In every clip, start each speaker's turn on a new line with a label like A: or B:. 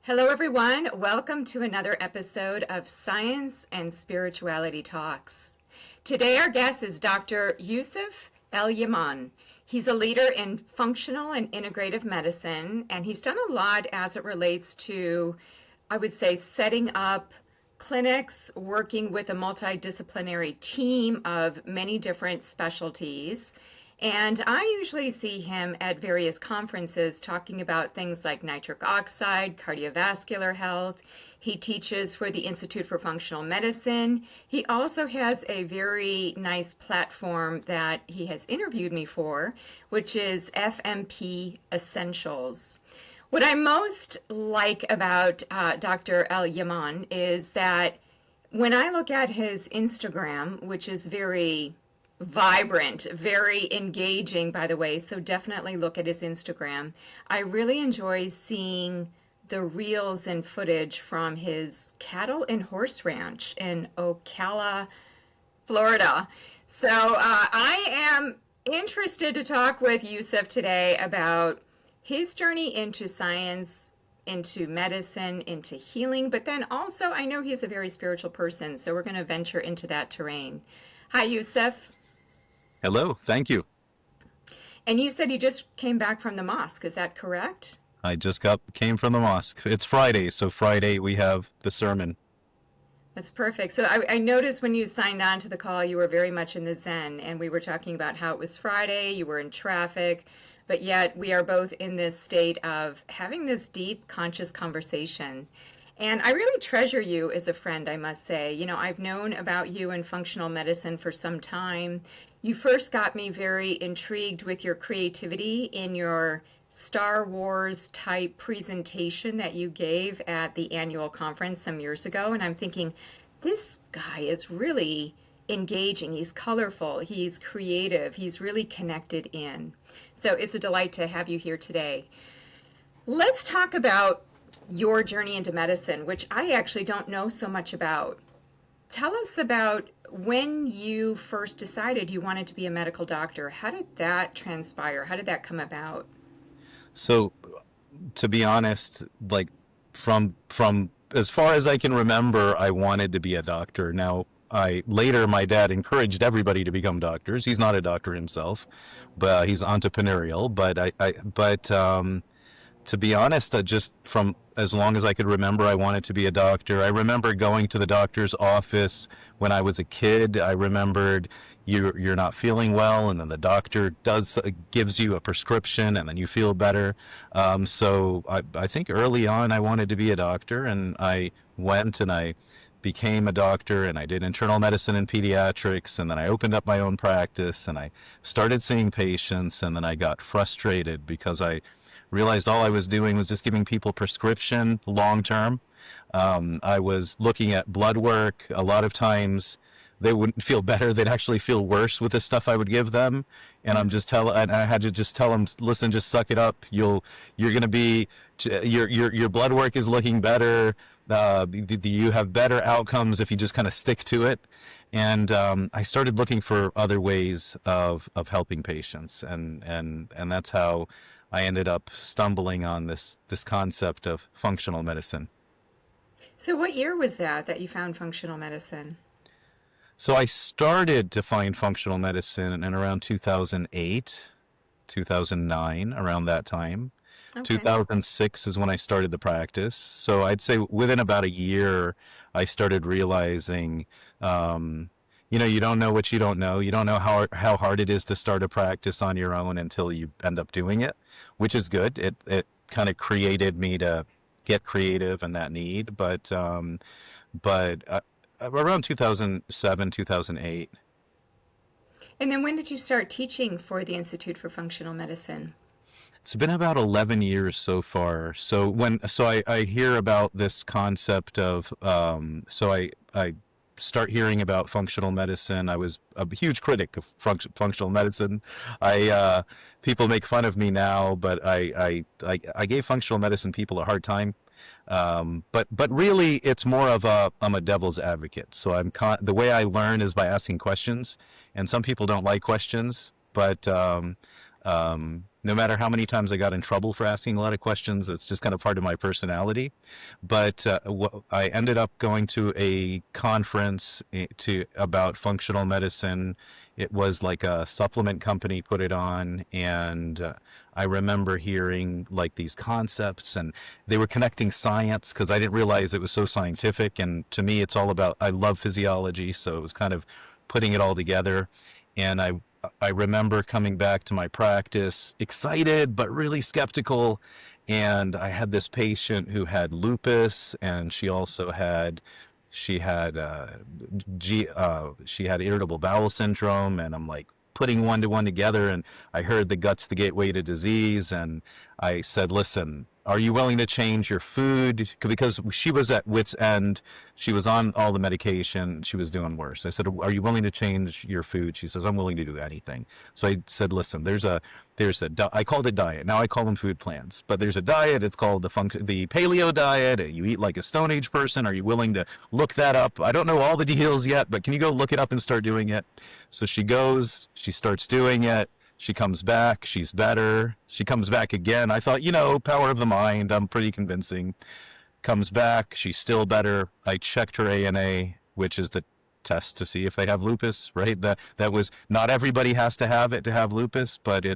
A: Hello, everyone. Welcome to another episode of Science and Spirituality Talks. Today, our guest is Dr. Yousef Elyaman. He's a leader in functional and integrative medicine, and he's done a lot as it relates to, I would say, setting up clinics, working with a multidisciplinary team of many different specialties. And I usually see him at various conferences talking about things like nitric oxide, cardiovascular health. He teaches for the Institute for Functional Medicine. He also has a very nice platform that he has interviewed me for, which is FMP Essentials. What I most like about Dr. Elyaman is that when I look at his Instagram, which is very vibrant, very engaging, by the way, so definitely look at his Instagram. I really enjoy seeing the reels and footage from his cattle and horse ranch in Ocala, Florida. So I am interested to talk with Yousef today about his journey into science, into medicine, into healing, but then also I know he's a very spiritual person, so we're going to venture into that terrain. Hi, Yousef.
B: Hello, thank you.
A: And you said you just came back from the mosque, is that correct?
B: I just came from the mosque. It's Friday, so Friday we have the sermon.
A: That's perfect. So I noticed when you signed on to the call, you were very much in the Zen, and we were talking about how it was Friday, you were in traffic, but yet we are both in this state of having this deep, conscious conversation. And I really treasure you as a friend, I must say. You know, I've known about you in functional medicine for some time. You first got me very intrigued with your creativity in your Star Wars type presentation that you gave at the annual conference some years ago. And I'm thinking, this guy is really engaging. He's colorful. He's creative. He's really connected in. So it's a delight to have you here today. Let's talk about your journey into medicine, which I actually don't know so much about. Tell us about when you first decided you wanted to be a medical doctor. How did that transpire? How did that come about?
B: So, to be honest, like from as far as I can remember, I wanted to be a doctor. Now, my dad encouraged everybody to become doctors. He's not a doctor himself, but he's entrepreneurial. But to be honest, just from as long as I could remember, I wanted to be a doctor. I remember going to the doctor's office when I was a kid. I remembered you're not feeling well, and then the doctor gives you a prescription, and then you feel better. So I think early on I wanted to be a doctor, and I went and I became a doctor, and I did internal medicine and pediatrics, and then I opened up my own practice, and I started seeing patients, and then I got frustrated because I realized all I was doing was just giving people prescription long term. I was looking at blood work. A lot of times they wouldn't feel better. They'd actually feel worse with the stuff I would give them. And and I had to just tell them, listen, just suck it up. You're going to be, your blood work is looking better. You have better outcomes if you just kind of stick to it. And I started looking for other ways of helping patients. And that's how I ended up stumbling on this concept of functional medicine.
A: So what year was that you found functional medicine?
B: So I started to find functional medicine in around 2008, 2009, around that time.
A: Okay.
B: 2006 is when I started the practice. So I'd say within about a year, I started realizing, you don't know what you don't know. You don't know how hard it is to start a practice on your own until you end up doing it, which is good. It kind of created me to get creative and that need. But around 2007, 2008.
A: And then when did you start teaching for the Institute for Functional Medicine?
B: It's been about 11 years so far. So I hear about this concept of, I start hearing about functional medicine. I was a huge critic of functional medicine. People make fun of me now, but I gave functional medicine people a hard time. But really, it's more of I'm a devil's advocate. So the way I learn is by asking questions, and some people don't like questions, but no matter how many times I got in trouble for asking a lot of questions. It's just kind of part of my personality. But I ended up going to a conference about functional medicine. It was like a supplement company put it on, and I remember hearing like these concepts, and they were connecting science because I didn't realize it was so scientific. And to me, it's all about, I love physiology, so it was kind of putting it all together. And I remember coming back to my practice excited but really skeptical, and I had this patient who had lupus, and she had she had irritable bowel syndrome, and I'm like putting one to one together, and I heard the gut's the gateway to disease, and I said, listen, are you willing to change your food? Because she was at wit's end. She was on all the medication. She was doing worse. I said, are you willing to change your food? She says, I'm willing to do anything. So I said, listen, I called it diet. Now I call them food plans, but there's a diet. It's called the paleo diet. You eat like a Stone Age person. Are you willing to look that up? I don't know all the details yet, but can you go look it up and start doing it? So she goes, she starts doing it. She comes back, she's better. She comes back again. I thought, power of the mind, I'm pretty convincing. Comes back, she's still better. I checked her ANA, which is the test to see if they have lupus, right? That was, not everybody has to have it to have lupus, but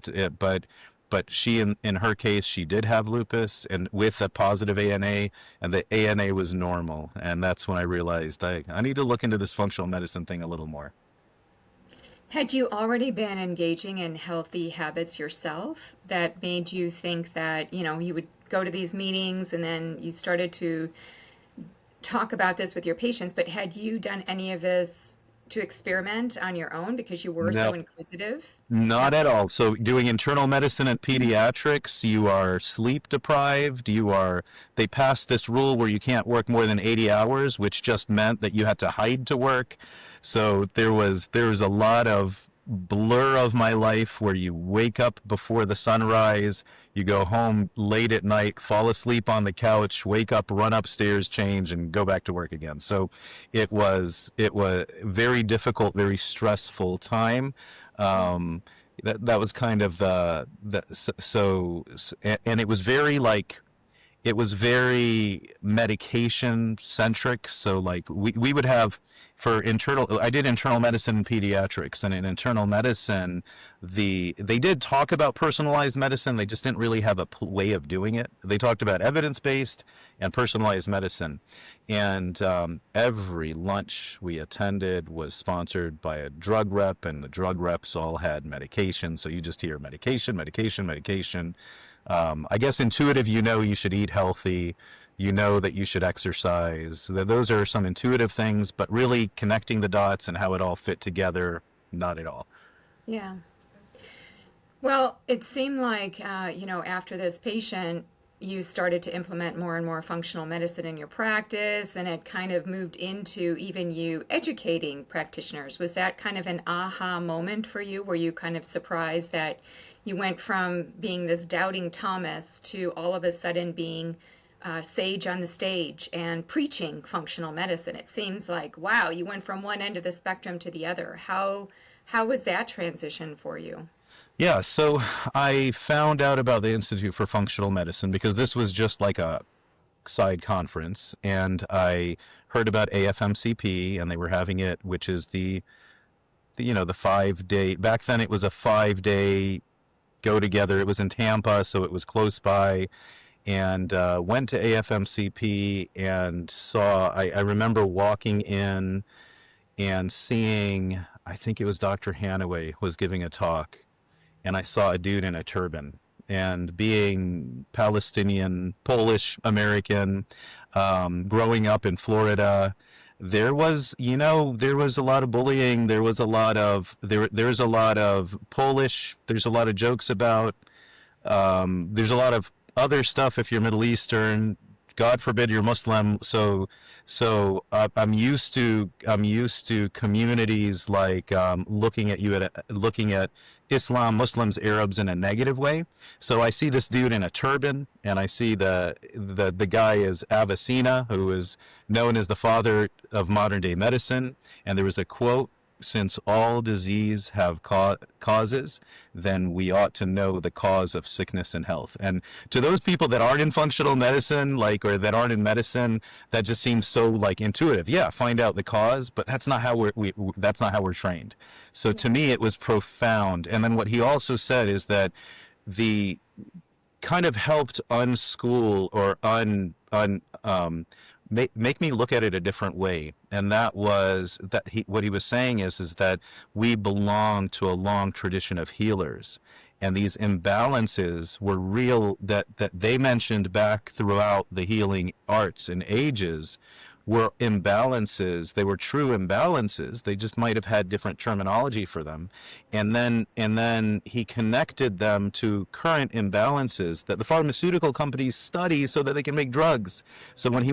B: but she, in her case, she did have lupus, and with a positive ANA, and the ANA was normal. And that's when I realized I need to look into this functional medicine thing a little more.
A: Had you already been engaging in healthy habits yourself that made you think that, you would go to these meetings and then you started to talk about this with your patients, but had you done any of this to experiment on your own because you were so
B: No,
A: inquisitive?
B: not
A: No.
B: at all. So doing internal medicine and pediatrics, you are sleep deprived. They passed this rule where you can't work more than 80 hours, which just meant that you had to hide to work. So there was a lot of blur of my life where you wake up before the sunrise, you go home late at night, fall asleep on the couch, wake up, run upstairs, change, and go back to work again. So it was very difficult, very stressful time. Um, that was kind of and it was very like, it was very medication centric. So like we would have, I did internal medicine and pediatrics, and in internal medicine, they did talk about personalized medicine. They just didn't really have a way of doing it. They talked about evidence-based and personalized medicine. And every lunch we attended was sponsored by a drug rep, and the drug reps all had medication. So you just hear medication, medication, medication. I guess intuitive, you should eat healthy, that you should exercise. Those are some intuitive things, but really connecting the dots and how it all fit together, not at all.
A: Yeah. Well, it seemed like, after this patient, you started to implement more and more functional medicine in your practice, and it kind of moved into even you educating practitioners. Was that kind of an aha moment for you? Were you kind of surprised that you went from being this doubting Thomas to all of a sudden being sage on the stage and preaching functional medicine? It seems like, wow, you went from one end of the spectrum to the other. How was that transition for you?
B: Yeah, so I found out about the Institute for Functional Medicine because this was just like a side conference, and I heard about AFMCP, and they were having it, which is the 5 day. Back then, it was a 5 day go together. It was in Tampa, so it was close by, and went to AFMCP and saw. I remember walking in and seeing. I think it was Dr. Hanaway was giving a talk, and I saw a dude in a turban. And being Palestinian, Polish American, growing up in Florida, there was a lot of bullying. There's a lot of Polish. There's a lot of jokes about. There's a lot of other stuff if you're Middle Eastern. God forbid you're Muslim. I'm used to communities like looking at Islam, Muslims, Arabs in a negative way. So I see this dude in a turban, and I see the guy is Avicenna, who is known as the father of modern day medicine. And there was a quote since all disease have causes, then we ought to know the cause of sickness and health. And to those people that aren't in functional medicine, like, or that aren't in medicine, that just seems so like intuitive. Yeah, find out the cause, but that's not how that's not how we're trained. So to me, it was profound. And then what he also said is that the kind of helped unschool or make me look at it a different way. And that was that what he was saying is that we belong to a long tradition of healers. And these imbalances were real, that they mentioned back throughout the healing arts and ages were imbalances. They were true imbalances. They just might have had different terminology for them. And then he connected them to current imbalances that the pharmaceutical companies study so that they can make drugs. So when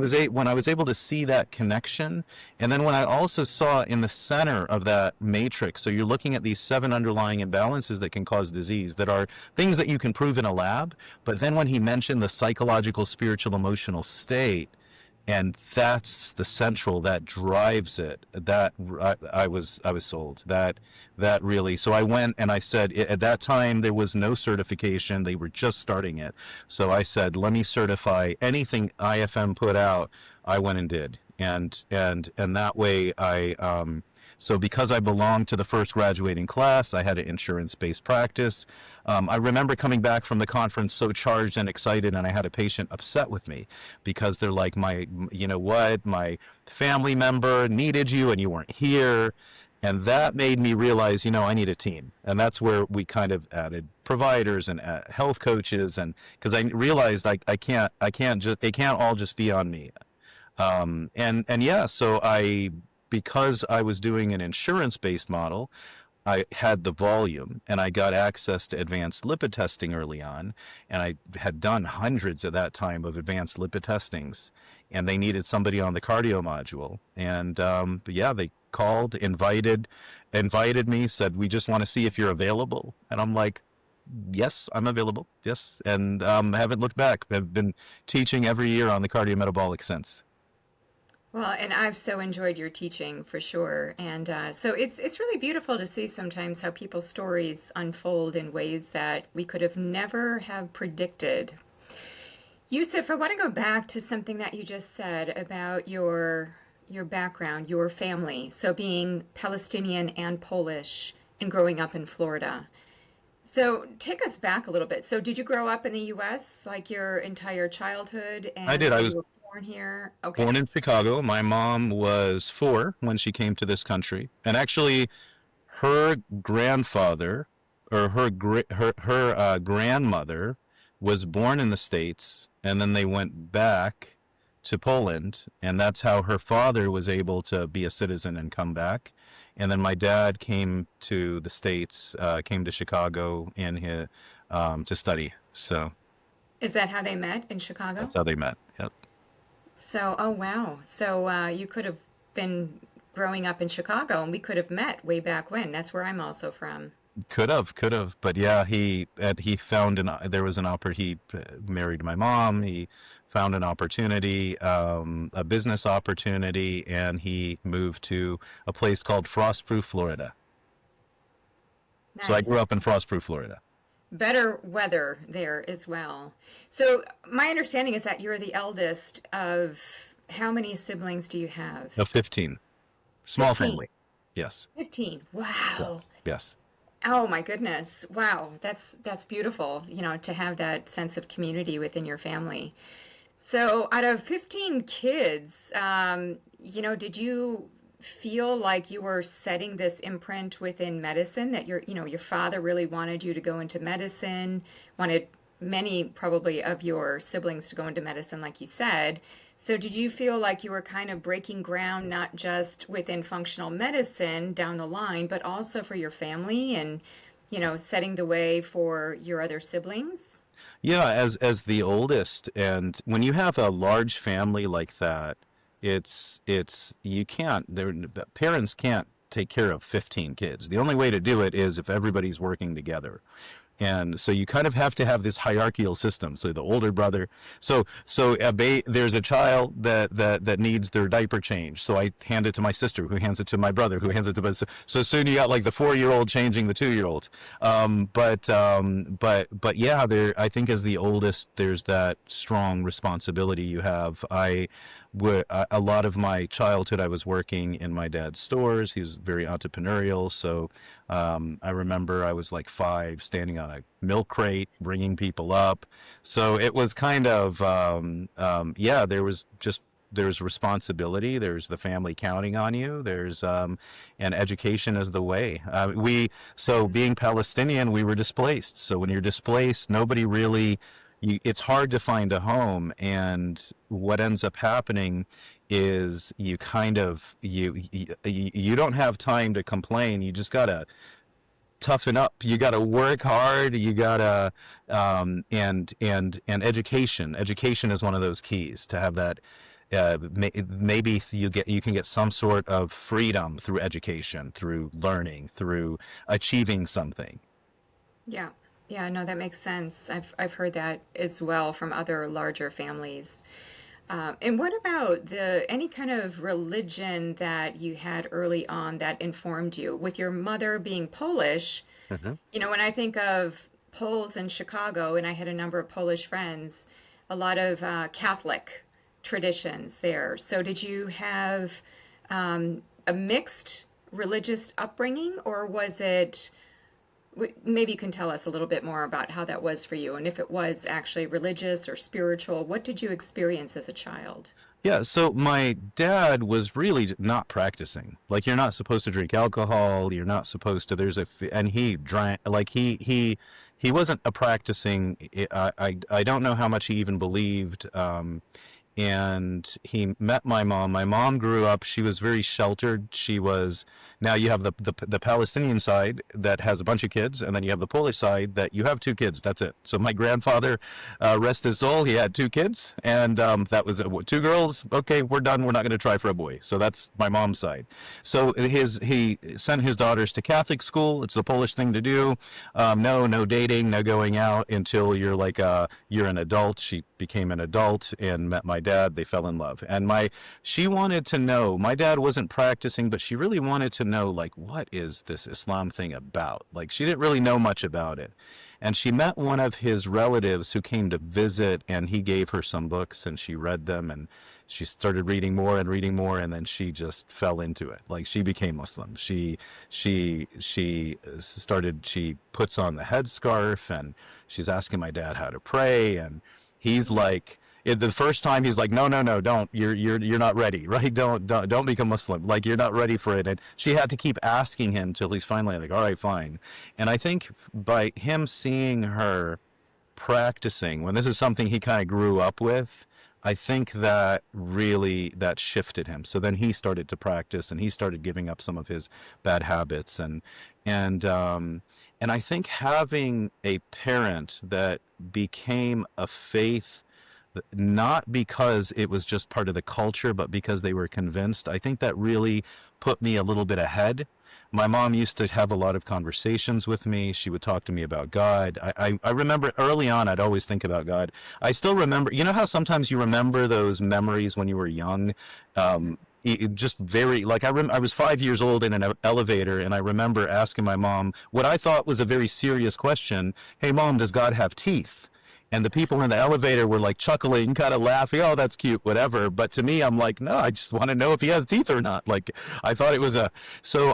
B: I was able to see that connection, and then when I also saw in the center of that matrix, so you're looking at these 7 underlying imbalances that can cause disease, that are things that you can prove in a lab. But then when he mentioned the psychological, spiritual, emotional state, and that's the central that drives it, that I was sold. That really, so I went and I said, at that time there was no certification, they were just starting it. So I said, let me certify anything IFM put out. I went and did, and that way so because I belonged to the first graduating class, I had an insurance-based practice. I remember coming back from the conference so charged and excited, and I had a patient upset with me because they're like, my family member needed you and you weren't here. And that made me realize, I need a team. And that's where we kind of added providers and health coaches, and because I realized it can't all just be on me. Because I was doing an insurance-based model, I had the volume, and I got access to advanced lipid testing early on, and I had done hundreds at that time of advanced lipid testings, and they needed somebody on the cardio module. And they called, invited me, said, we just want to see if you're available. And I'm like, yes, I'm available. Yes. And haven't looked back. I've been teaching every year on the cardiometabolic since.
A: Well, and I've so enjoyed your teaching for sure. And so it's really beautiful to see sometimes how people's stories unfold in ways that we could have never have predicted. Yousef, I want to go back to something that you just said about your background, your family. So being Palestinian and Polish and growing up in Florida. So take us back a little bit. So did you grow up in the U.S. like your entire childhood?
B: I
A: And
B: did.
A: so
B: I was
A: you were born here?
B: born
A: Okay.
B: in Chicago. My mom was 4 when she came to this country, and actually, her grandfather or her grandmother was born in the States, and then they went back to Poland, and that's how her father was able to be a citizen and come back. And then my dad came to the States, came to Chicago to study. So
A: Is that how they met in
B: that's
A: Chicago?
B: how they met. Yep.
A: So, oh wow. So you could have been growing up in Chicago and we could have met way back when. That's where I'm also from.
B: Could have, but yeah, he found there was an he married my mom. He found an opportunity, a business opportunity, and he moved to a place called Frostproof, Florida. So I grew
A: Nice.
B: up in Frostproof, Florida.
A: Better weather there as well. So my understanding is that you're the eldest of how many siblings do you have?
B: Of 15, small
A: 15.
B: family. Yes,
A: 15. Wow.
B: yes, yes.
A: Oh my goodness. Wow. That's beautiful, to have that sense of community within your family. So out of 15 kids, did you feel like you were setting this imprint within medicine that your father really wanted you to go into medicine, wanted many probably of your siblings to go into medicine, like you said. So did you feel like you were kind of breaking ground, not just within functional medicine down the line, but also for your family and, setting the way for your other siblings?
B: Yeah, as the oldest, and when you have a large family like that, it's you can't parents can't take care of 15 kids. The only way to do it is if everybody's working together. And so you kind of have to have this hierarchical system. So the older brother, there's a child that needs their diaper change. So I hand it to my sister, who hands it to my brother, who hands it to my. So soon you got like the 4-year-old changing the 2-year-old. But yeah, there. I think as the oldest, there's that strong responsibility you have. A lot of my childhood, I was working in my dad's stores. He was very entrepreneurial. So I remember I was like 5, standing on a milk crate, bringing people up. So it was kind of, yeah, there's responsibility. There's the family counting on you. And education is the way. So being Palestinian, we were displaced. So when you're displaced, nobody really, it's hard to find a home, and what ends up happening is you kind of you don't have time to complain. You just gotta toughen up. You gotta work hard. You gotta and education is one of those keys to have that. Maybe you can get some sort of freedom through education, through learning, through achieving something.
A: Yeah. Yeah, no, that makes sense. I've heard that as well from other larger families. And what about any kind of religion that you had early on that informed you? With your mother being Polish,
B: Mm-hmm.
A: when I think of Poles in Chicago, and I had a number of Polish friends, a lot of Catholic traditions there. So did you have a mixed religious upbringing, or was it? Maybe you can tell us a little bit more about how that was for you, and if it was actually religious or spiritual. What did you experience as a child?
B: Yeah, so my dad was really not practicing. Like, you're not supposed to drink alcohol. You're not supposed to. And he drank. Like, he wasn't a practicing. I don't know how much he even believed. And he met my mom. My mom grew up. She was very sheltered. Now you have the Palestinian side that has a bunch of kids, and then you have the Polish side that you have 2 kids. That's it. So my grandfather, rest his soul, he had 2 kids, and that was it. 2 girls. Okay, we're done. We're not going to try for a boy. So that's my mom's side. So he sent his daughters to Catholic school. It's the Polish thing to do. No dating, no going out until you're an adult. She became an adult and met my dad. They fell in love, and she wanted to know. My dad wasn't practicing, but she really wanted to know, like, what is this Islam thing about? Like, she didn't really know much about it. And she met one of his relatives who came to visit, and he gave her some books, and she read them, and she started reading more, and then she just fell into it. Like, she became Muslim. She puts on the headscarf, and she's asking my dad how to pray, and he's like, the first time he's like, no, don't. You're not ready, right? Don't become Muslim. Like, you're not ready for it. And she had to keep asking him till he's finally like, all right, fine. And I think by him seeing her practicing, when this is something he kind of grew up with, I think that shifted him. So then he started to practice, and he started giving up some of his bad habits, and I think having a parent that became a faith, not because it was just part of the culture, but because they were convinced, I think that really put me a little bit ahead. My mom used to have a lot of conversations with me. She would talk to me about God. I remember early on, I'd always think about God. I still remember, you know how sometimes you remember those memories when you were young? Just very, like, I was 5 years old in an elevator, and I remember asking my mom what I thought was a very serious question. Hey, Mom, does God have teeth? And the people in the elevator were like chuckling, kind of laughing, oh, that's cute, whatever. But to me, I'm like, no, I just want to know if he has teeth or not. Like, I thought it was so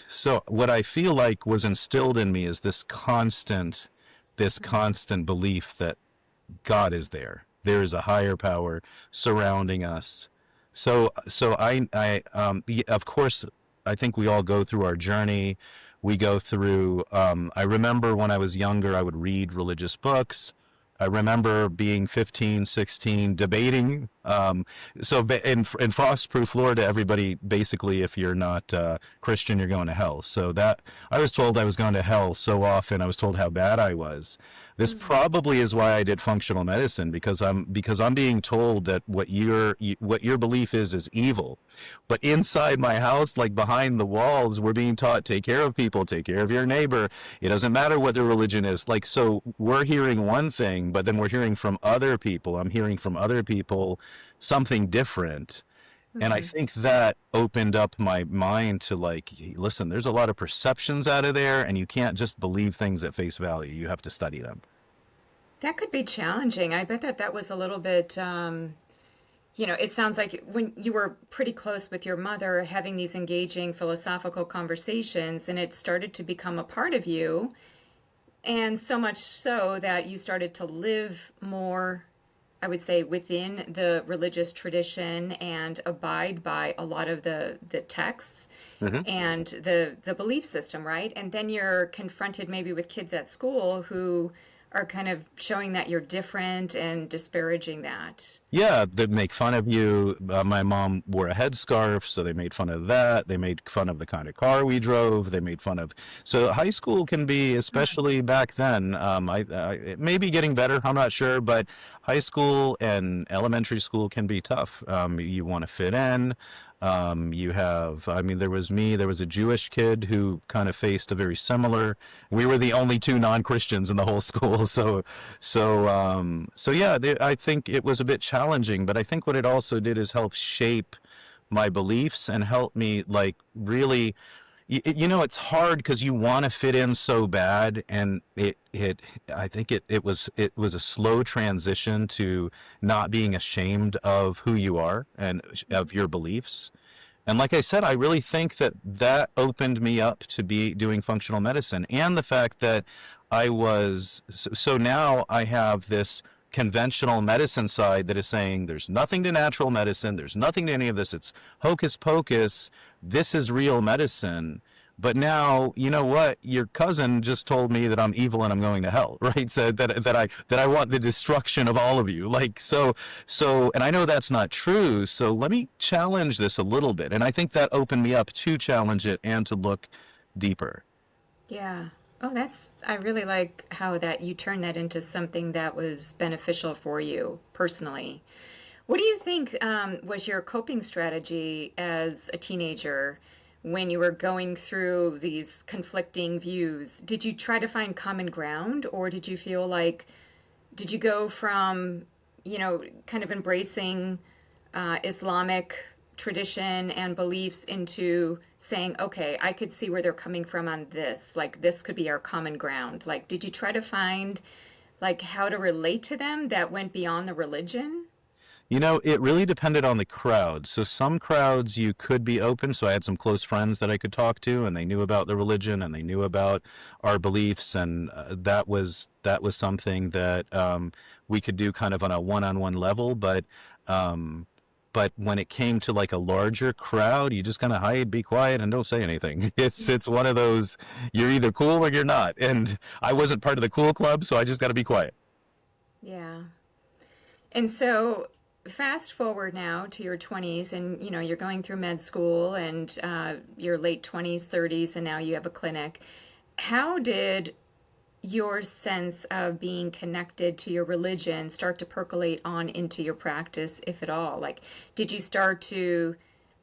B: so what I feel like was instilled in me is this constant belief that God is there. There is a higher power surrounding us. So of course, I think we all go through our journey. We go through, I remember when I was younger, I would read religious books. I remember being 15, 16, debating. In Frostproof, Florida, everybody basically, if you're not Christian, you're going to hell. So that I was told I was going to hell so often. I was told how bad I was. This probably is why I did functional medicine, because I'm being told that what your belief is evil. But inside my house, like behind the walls, we're being taught, take care of people, take care of your neighbor. It doesn't matter what their religion is. Like, so we're hearing one thing, but then we're hearing from other people. I'm hearing from other people something different. And I think that opened up my mind to, like, listen, there's a lot of perceptions out of there, and you can't just believe things at face value. You have to study them.
A: That could be challenging. I bet that was a little bit, it sounds like when you were pretty close with your mother, having these engaging philosophical conversations, and it started to become a part of you. And so much so that you started to live more, I would say, within the religious tradition and abide by a lot of the texts and the belief system, right? And then you're confronted maybe with kids at school who are kind of showing that you're different and disparaging that.
B: Yeah, they make fun of you. My mom wore a headscarf, so they made fun of that. They made fun of the kind of car we drove. They made fun of. So high school can be, especially back then, it may be getting better, I'm not sure, but high school and elementary school can be tough. You want to fit in. There was me, there was a Jewish kid who kind of faced a very similar, we were the only two non-Christians in the whole school. I think it was a bit challenging, but I think what it also did is help shape my beliefs and help me, like, really, it's hard because you want to fit in so bad, and I think it was a slow transition to not being ashamed of who you are and of your beliefs. And like I said, I really think that opened me up to be doing functional medicine, and the fact that so now I have this conventional medicine side that is saying there's nothing to natural medicine, there's nothing to any of this, it's hocus pocus, this is real medicine. But now, you know what? Your cousin just told me that I'm evil and I'm going to hell, right? So that I want the destruction of all of you. Like, so, and I know that's not true. So let me challenge this a little bit. And I think that opened me up to challenge it and to look deeper.
A: Yeah. Oh, I really like how that you turned that into something that was beneficial for you personally. What do you think was your coping strategy as a teenager when you were going through these conflicting views? Did you try to find common ground, or did you feel like, did you go from, kind of embracing Islamic tradition and beliefs into saying, okay, I could see where they're coming from on this, like this could be our common ground? Like, did you try to find like how to relate to them that went beyond the religion?
B: It really depended on the crowd. So some crowds you could be open. So I had some close friends that I could talk to, and they knew about the religion and they knew about our beliefs, and that was something that we could do kind of on a one-on-one level. But when it came to like a larger crowd, you just kind of hide, be quiet, and don't say anything. It's one of those, you're either cool or you're not. And I wasn't part of the cool club, so I just got to be quiet.
A: Yeah. And so fast forward now to your 20s, and you're going through med school, and your late 20s, 30s, and now you have a clinic. How did your sense of being connected to your religion start to percolate on into your practice, if at all? Like, did you start to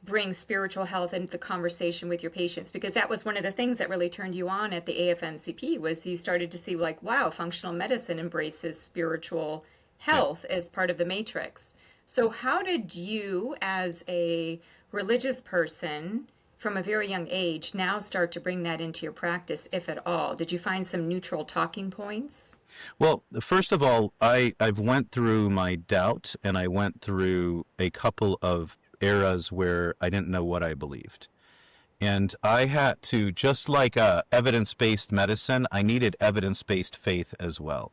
A: bring spiritual health into the conversation with your patients? Because that was one of the things that really turned you on at the AFMCP, was you started to see like, wow, functional medicine embraces spiritual health as part of the matrix. So how did you, as a religious person from a very young age, now start to bring that into your practice, if at all? Did you find some neutral talking points?
B: Well, first of all, I've went through my doubt, and I went through a couple of eras where I didn't know what I believed. And I had to, just like evidence-based medicine, I needed evidence-based faith as well.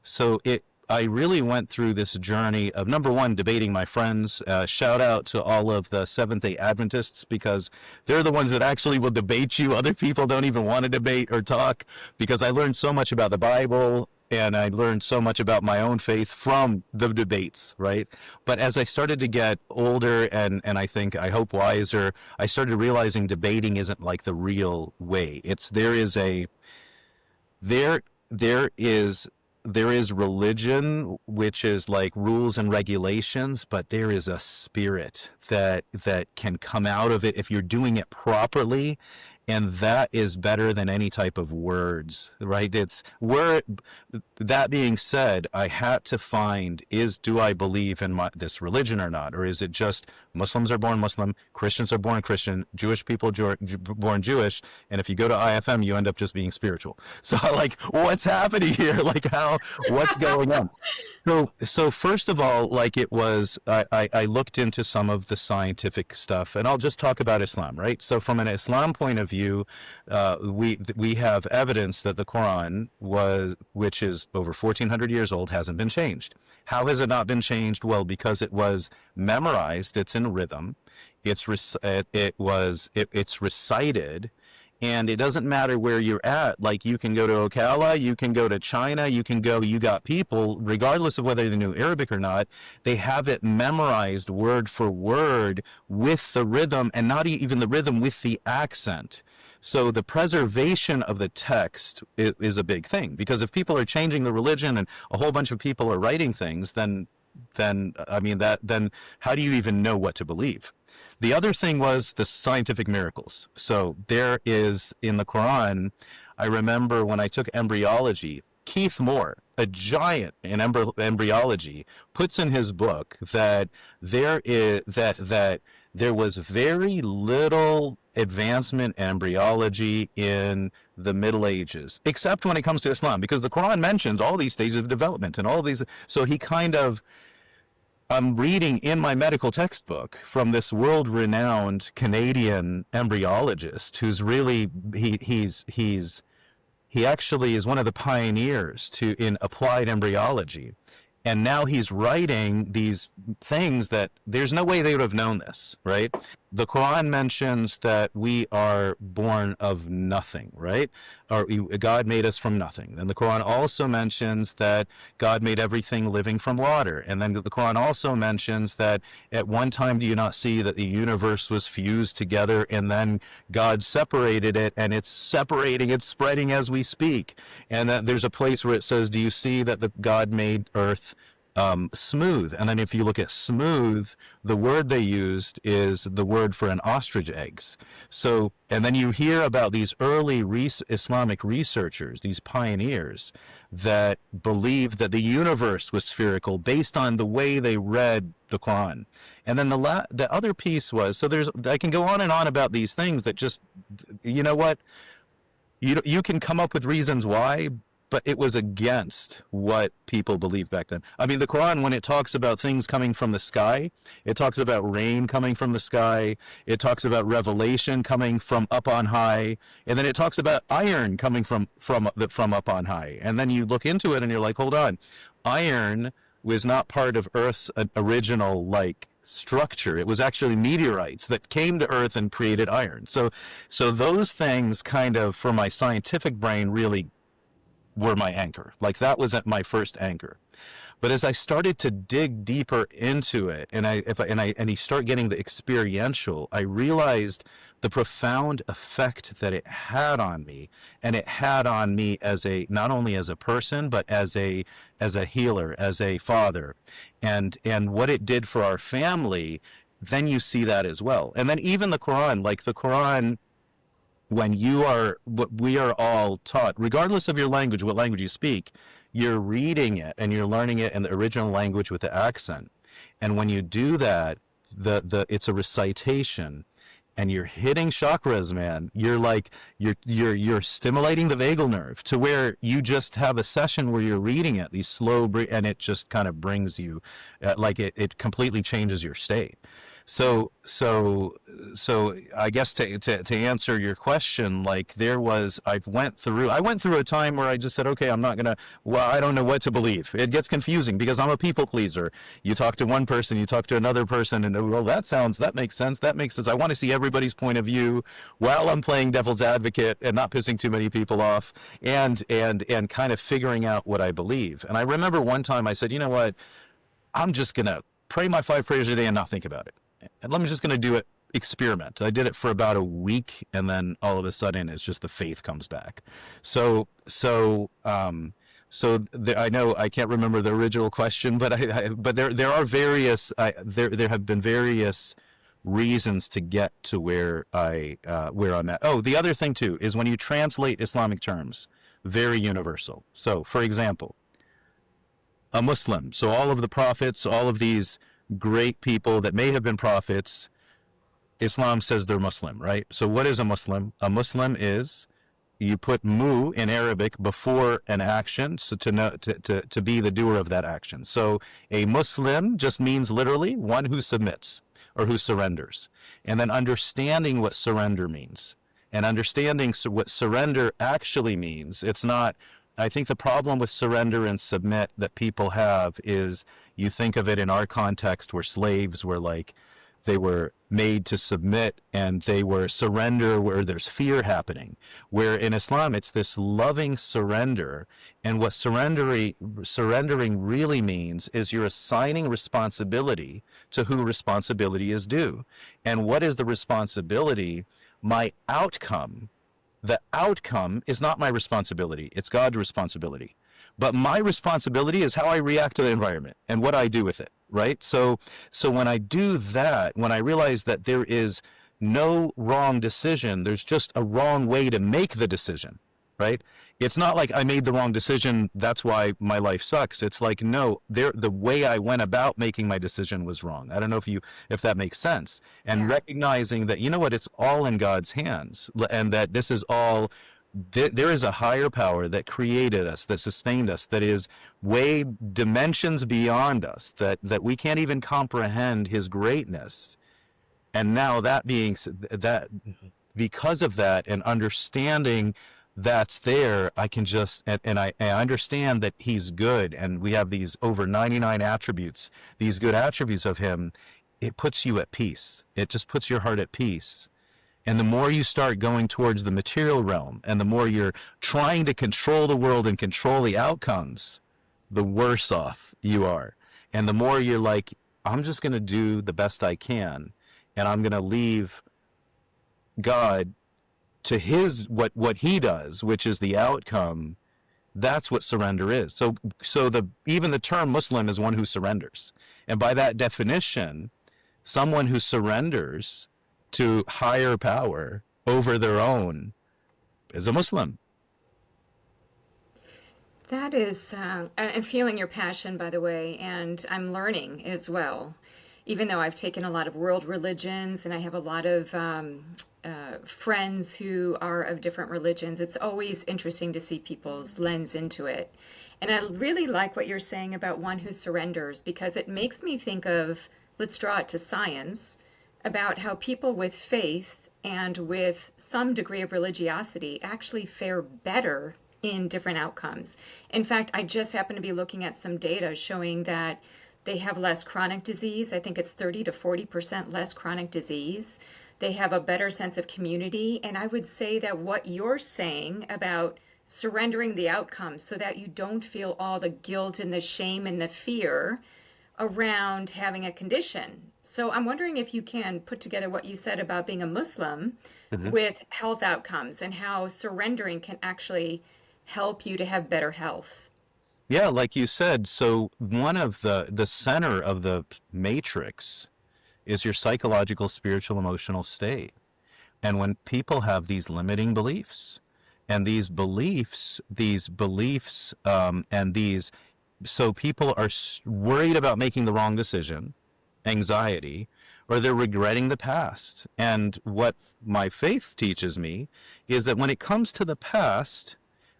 B: So I really went through this journey of, number one, debating my friends. Shout out to all of the Seventh-day Adventists, because they're the ones that actually will debate you. Other people don't even want to debate or talk, because I learned so much about the Bible and I learned so much about my own faith from the debates, right? But as I started to get older and I hope wiser, I started realizing debating isn't like the real way. It's there there is there is religion, which is like rules and regulations, but there is a spirit that can come out of it if you're doing it properly, and that is better than any type of words, right? It's word. That being said, I had to find, do I believe in this religion or not, or is it just Muslims are born Muslim, Christians are born Christian, Jewish people born Jewish, and if you go to IFM, you end up just being spiritual. So like, what's happening here? Like, what's going on? So first of all, like it was, I looked into some of the scientific stuff, and I'll just talk about Islam, right? So from an Islam point of view, we have evidence that the Quran which is over 1,400 years old, hasn't been changed. How has it not been changed? Well, because it was memorized, it's in rhythm, it's recited. And it doesn't matter where you're at. Like you can go to Ocala, you can go to China, you got people, regardless of whether they knew Arabic or not, they have it memorized word for word with the rhythm, and not even the rhythm, with the accent. So the preservation of the text is a big thing, because if people are changing the religion and a whole bunch of people are writing things, then how do you even know what to believe? The other thing was the scientific miracles. So there is in the Quran, I remember when I took embryology, Keith Moore, a giant in embryology, puts in his book that there was very little advancement in embryology in the Middle Ages, except when it comes to Islam, because the Quran mentions all these stages of development and all these. So he I'm reading in my medical textbook from this world-renowned Canadian embryologist who's really, he actually is one of the pioneers in applied embryology. And now he's writing these things that there's no way they would have known this, right? The Quran mentions that we are born of nothing, right? Or God made us from nothing. And the Quran also mentions that God made everything living from water. And then the Quran also mentions that at one time, do you not see that the universe was fused together, and then God separated it, and it's separating, it's spreading as we speak. And there's a place where it says, do you see that God made earth smooth? And then if you look at smooth, the word they used is the word for an ostrich eggs. So, and then you hear about these early Islamic researchers, these pioneers that believed that the universe was spherical based on the way they read the Quran. And then the other piece was, so I can go on and on about these things that just, you know what, you can come up with reasons why, but it was against what people believed back then. I mean, the Quran, when it talks about things coming from the sky, it talks about rain coming from the sky, it talks about revelation coming from up on high, and then it talks about iron coming from up on high. And then you look into it and you're like, hold on, iron was not part of Earth's original, like, structure. It was actually meteorites that came to Earth and created iron. So those things kind of, for my scientific brain, really were my anchor. Like that was my first anchor. But as I started to dig deeper into it, and you start getting the experiential, I realized the profound effect that it had on me, and it had on me not only as a person, but as a healer, as a father, and what it did for our family. Then you see that as well. And then even the Quran, like the Quran, what we are all taught, regardless of your language, what language you speak, you're reading it and you're learning it in the original language with the accent. And when you do that, it's a recitation, and you're hitting chakras, man. You're like, you're stimulating the vagal nerve to where you just have a session where you're reading it, these slow, and it just kind of brings you, like it completely changes your state. So I guess to answer your question, like I went through a time where I just said, okay, I'm not gonna, well, I don't know what to believe. It gets confusing because I'm a people pleaser. You talk to one person, you talk to another person, and well, that makes sense. That makes sense. I want to see everybody's point of view while I'm playing devil's advocate and not pissing too many people off, and kind of figuring out what I believe. And I remember one time I said, you know what? I'm just gonna pray my 5 prayers a day and not think about it. And I'm just gonna do it, experiment. I did it for about a week, and then all of a sudden, it's just the faith comes back. I know I can't remember the original question, but but there are various there have been various reasons to get to where I'm at. Oh, the other thing too is when you translate Islamic terms, very universal. So, for example, a Muslim. So all of the prophets, all of these great people that may have been prophets, Islam says they're Muslim, right? So what is a Muslim? A Muslim is, you put mu in Arabic before an action, so to be the doer of that action. So a Muslim just means literally one who submits or who surrenders. And then understanding what surrender means and understanding what surrender actually means. It's not, I think the problem with surrender and submit that people have is, you think of it in our context where slaves were like, they were made to submit and they were surrender where there's fear happening. Where in Islam, it's this loving surrender. And what surrendering really means is you're assigning responsibility to who responsibility is due. And what is the responsibility? My outcome. The outcome is not my responsibility. It's God's responsibility. But my responsibility is how I react to the environment and what I do with it, right? So when I do that, when I realize that there is no wrong decision, there's just a wrong way to make the decision, right? It's not like I made the wrong decision, that's why my life sucks. It's like, no, the way I went about making my decision was wrong. I don't know if that makes sense. And recognizing that, you know what, it's all in God's hands, and that this is all, there is a higher power that created us, that sustained us, that is way dimensions beyond us, that we can't even comprehend his greatness. And now that because of that and understanding that's there, I can just, and I understand that he's good, and we have these over 99 attributes, these good attributes of him. It puts you at peace. It just puts your heart at peace. And the more you start going towards the material realm, and the more you're trying to control the world and control the outcomes, the worse off you are. And the more you're like, I'm just going to do the best I can, and I'm going to leave God to his, what he does, which is the outcome. That's what surrender is. So even the term Muslim is one who surrenders. And by that definition, someone who surrenders to higher power over their own is a Muslim.
A: That is, I'm feeling your passion, by the way, and I'm learning as well. Even though I've taken a lot of world religions and I have a lot of friends who are of different religions, it's always interesting to see people's lens into it. And I really like what you're saying about one who surrenders, because it makes me think of, let's draw it to science, about how people with faith and with some degree of religiosity actually fare better in different outcomes. In fact, I just happen to be looking at some data showing that they have less chronic disease. I think it's 30 to 40% less chronic disease. They have a better sense of community. And I would say that what you're saying about surrendering the outcome so that you don't feel all the guilt and the shame and the fear around having a condition. So I'm wondering if you can put together what you said about being a Muslim with health outcomes and how surrendering can actually help you to have better health.
B: Yeah, like you said, so one of the center of the matrix is your psychological, spiritual, emotional state. And when people have these limiting beliefs, and these beliefs, so people are worried about making the wrong decision, anxiety, or they're regretting the past. And what my faith teaches me is that when it comes to the past,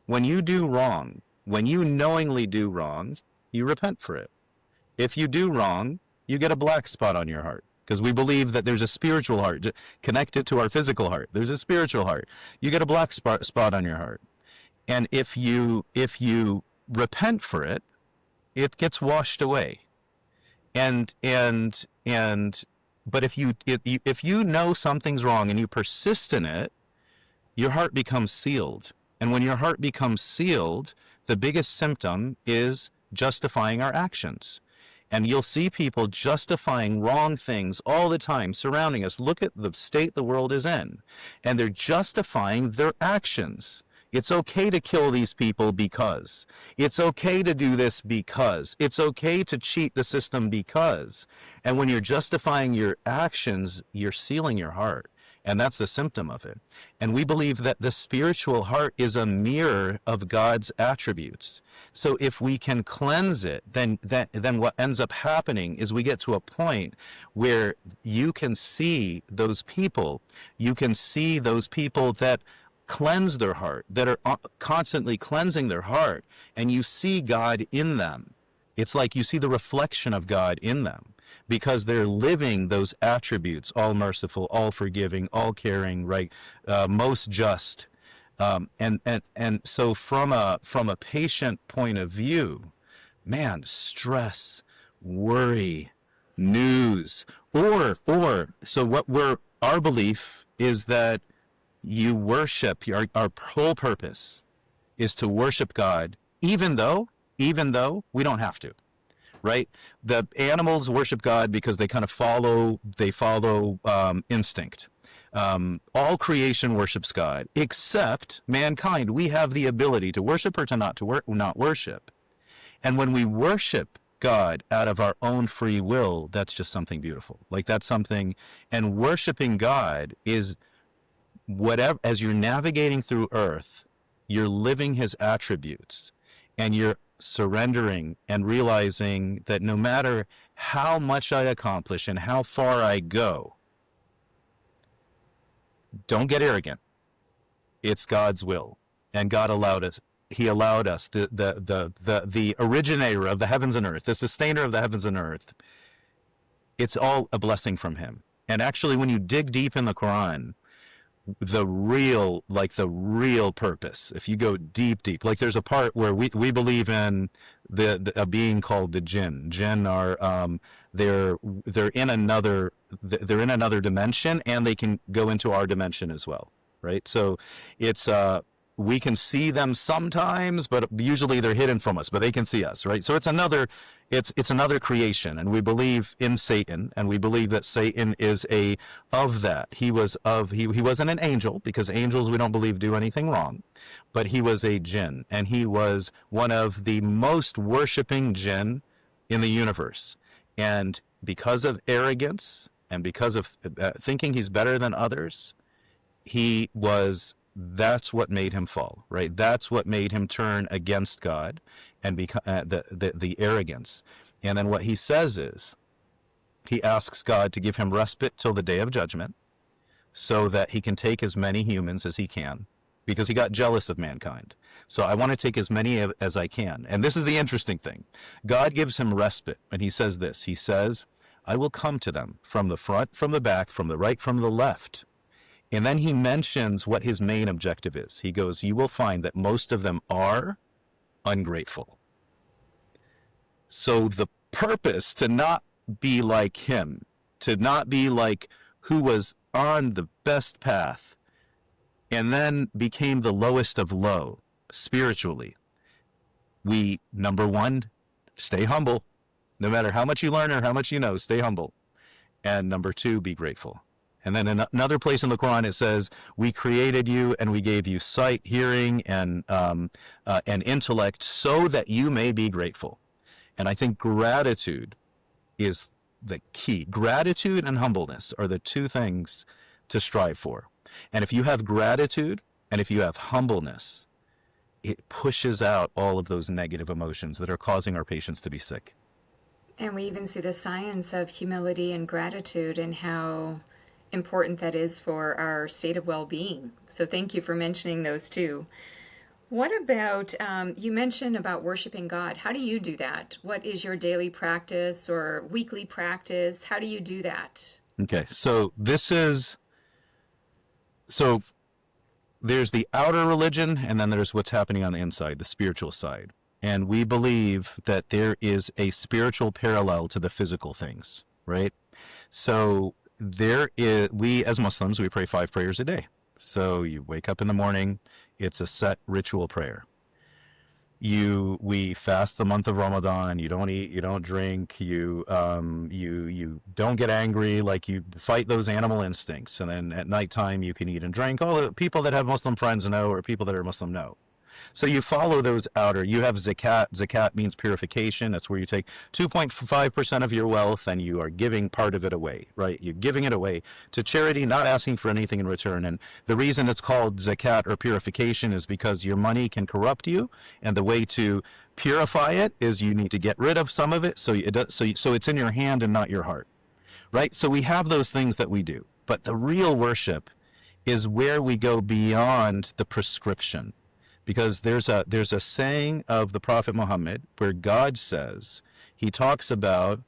B: when you do wrong, when you knowingly do wrong, you repent for it. If you do wrong, you get a black spot on your heart. because we believe that there's a spiritual heart connected to our physical heart. There's a spiritual heart. You get a black spot on your heart. And if you repent for it, it gets washed away. But if you know something's wrong and you persist in it, your heart becomes sealed. And when your heart becomes sealed, the biggest symptom is justifying our actions. And you'll see people justifying wrong things all the time surrounding us. Look at the state the world is in. And they're justifying their actions. It's okay to kill these people because. It's okay to do this because. It's okay to cheat the system because. And when you're justifying your actions, you're sealing your heart. And that's the symptom of it. And we believe that the spiritual heart is a mirror of God's attributes. So if we can cleanse it, then what ends up happening is we get to a point where you can see those people. You can see those people that cleanse their heart, that are constantly cleansing their heart, and you see God in them. It's like you see the reflection of God in them, because they're living those attributes: all merciful, all forgiving, all caring, right, most just. And so from a patient point of view, man, stress, worry, news, or so our belief is that you worship. Our whole purpose is to worship God, even though we don't have to. Right? The animals worship God because they kind of follow instinct. All creation worships God, except mankind. We have the ability to worship or to not worship. And when we worship God out of our own free will, that's just something beautiful. Like that's something, and worshiping God is whatever, as you're navigating through earth, you're living his attributes, and you're surrendering and realizing that no matter how much I accomplish and how far I go, don't get arrogant. It's God's will, and God allowed us. He allowed us, the originator of the heavens and earth, the sustainer of the heavens and earth. It's all a blessing from him. And actually, when you dig deep in the Quran, the real purpose, if you go deep, like there's a part where we believe in a being called the Jinn. Jinn are they're in another dimension, and they can go into our dimension as well, right? So it's we can see them sometimes, but usually they're hidden from us, but they can see us, right? So it's another creation, and we believe in Satan, and we believe that Satan is of that. He wasn't an angel, because angels we don't believe do anything wrong, but he was a jinn, and he was one of the most worshiping jinn in the universe. And because of arrogance and because of thinking he's better than others, that's what made him fall, right? That's what made him turn against God, and the arrogance. And then what he says is, he asks God to give him respite till the day of judgment, so that he can take as many humans as he can, because he got jealous of mankind. So I want to take as many as I can. And this is the interesting thing. God gives him respite, and he says this. He says, I will come to them from the front, from the back, from the right, from the left. And then he mentions what his main objective is. He goes, you will find that most of them are ungrateful. So the purpose to not be like him, to not be like who was on the best path and then became the lowest of low spiritually. Number one, stay humble. No matter how much you learn or how much you know, stay humble. And number two, be grateful. And then in another place in the Quran, it says, we created you and we gave you sight, hearing, and intellect so that you may be grateful. And I think gratitude is the key. Gratitude and humbleness are the two things to strive for. And if you have gratitude and if you have humbleness, it pushes out all of those negative emotions that are causing our patients to be sick.
A: And we even see the science of humility and gratitude and how important that is for our state of well-being. So thank you for mentioning those two. What about, you mentioned about worshiping God. How do you do that? What is your daily practice or weekly practice? How do you do that?
B: Okay, so there's the outer religion, and then there's what's happening on the inside, the spiritual side. And we believe that there is a spiritual parallel to the physical things, right? So we as Muslims, we pray 5 prayers a day. So you wake up in the morning, it's a set ritual prayer. We fast the month of Ramadan. You don't eat, you don't drink, you don't get angry, like you fight those animal instincts. And then at nighttime you can eat and drink. All the people that have Muslim friends know, or people that are Muslim know. So you follow those outer. You have zakat. Zakat means purification. That's where you take 2.5% of your wealth and you are giving part of it away, right? You're giving it away to charity, not asking for anything in return. And the reason it's called zakat or purification is because your money can corrupt you, and the way to purify it is you need to get rid of some of it, so it's in your hand and not your heart, right? So we have those things that we do, but the real worship is where we go beyond the prescription. Because there's a saying of the Prophet Muhammad where God says, he talks about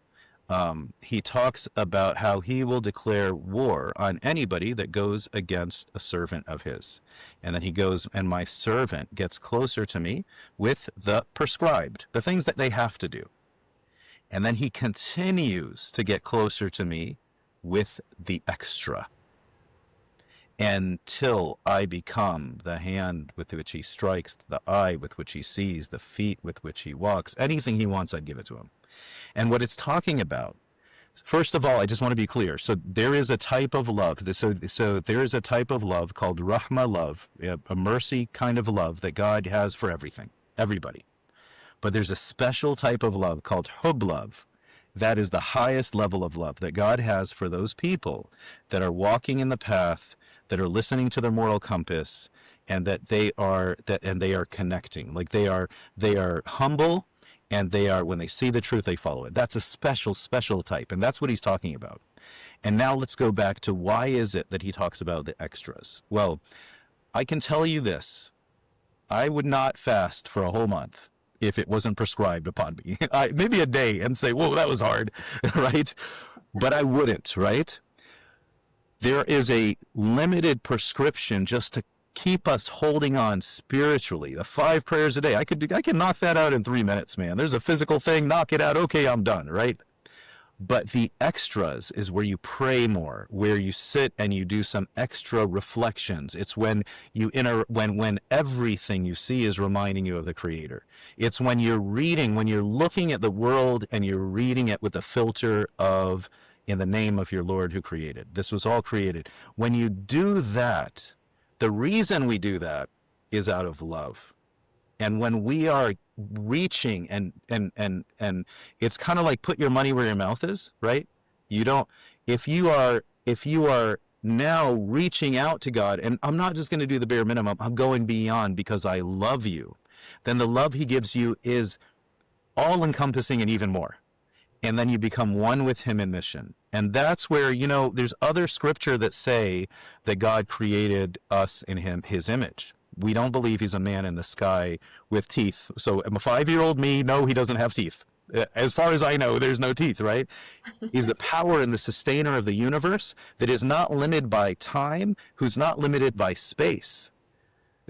B: how he will declare war on anybody that goes against a servant of his. And then he goes, and my servant gets closer to me with the prescribed, the things that they have to do. And then he continues to get closer to me with the extra, until I become the hand with which he strikes, the eye with which he sees, the feet with which he walks. Anything he wants, I'd give it to him. And what it's talking about, first of all, I just want to be clear. So there is a type of love. So there is a type of love called rahma love, a mercy kind of love that God has for everybody. But there's a special type of love called hub love. That is the highest level of love that God has for those people that are walking in the path, that are listening to their moral compass, and that they are connecting. Like they are humble, and when they see the truth, they follow it. That's a special type, and that's what he's talking about. And now let's go back to why is it that he talks about the extras? Well, I can tell you this. I would not fast for a whole month if it wasn't prescribed upon me. Maybe a day and say, whoa, that was hard, right? But I wouldn't, right? There is a limited prescription just to keep us holding on spiritually. The 5 prayers a day, I can knock that out in 3 minutes, man. There's a physical thing, knock it out, okay, I'm done, right? But the extras is where you pray more, where you sit and you do some extra reflections. It's when when everything you see is reminding you of the Creator. It's when you're looking at the world and you're reading it with the filter of, in the name of your Lord who created. This was all created. When you do that, the reason we do that is out of love. And when we are reaching and it's kind of like put your money where your mouth is, right? If you are now reaching out to God, and I'm not just going to do the bare minimum, I'm going beyond because I love you, then the love he gives you is all encompassing and even more. And then you become one with him in mission. And that's where, there's other scripture that say that God created us in his image. We don't believe he's a man in the sky with teeth. So a 5-year-old me, no, he doesn't have teeth. As far as I know, there's no teeth, right? He's the power and the sustainer of the universe that is not limited by time, who's not limited by space.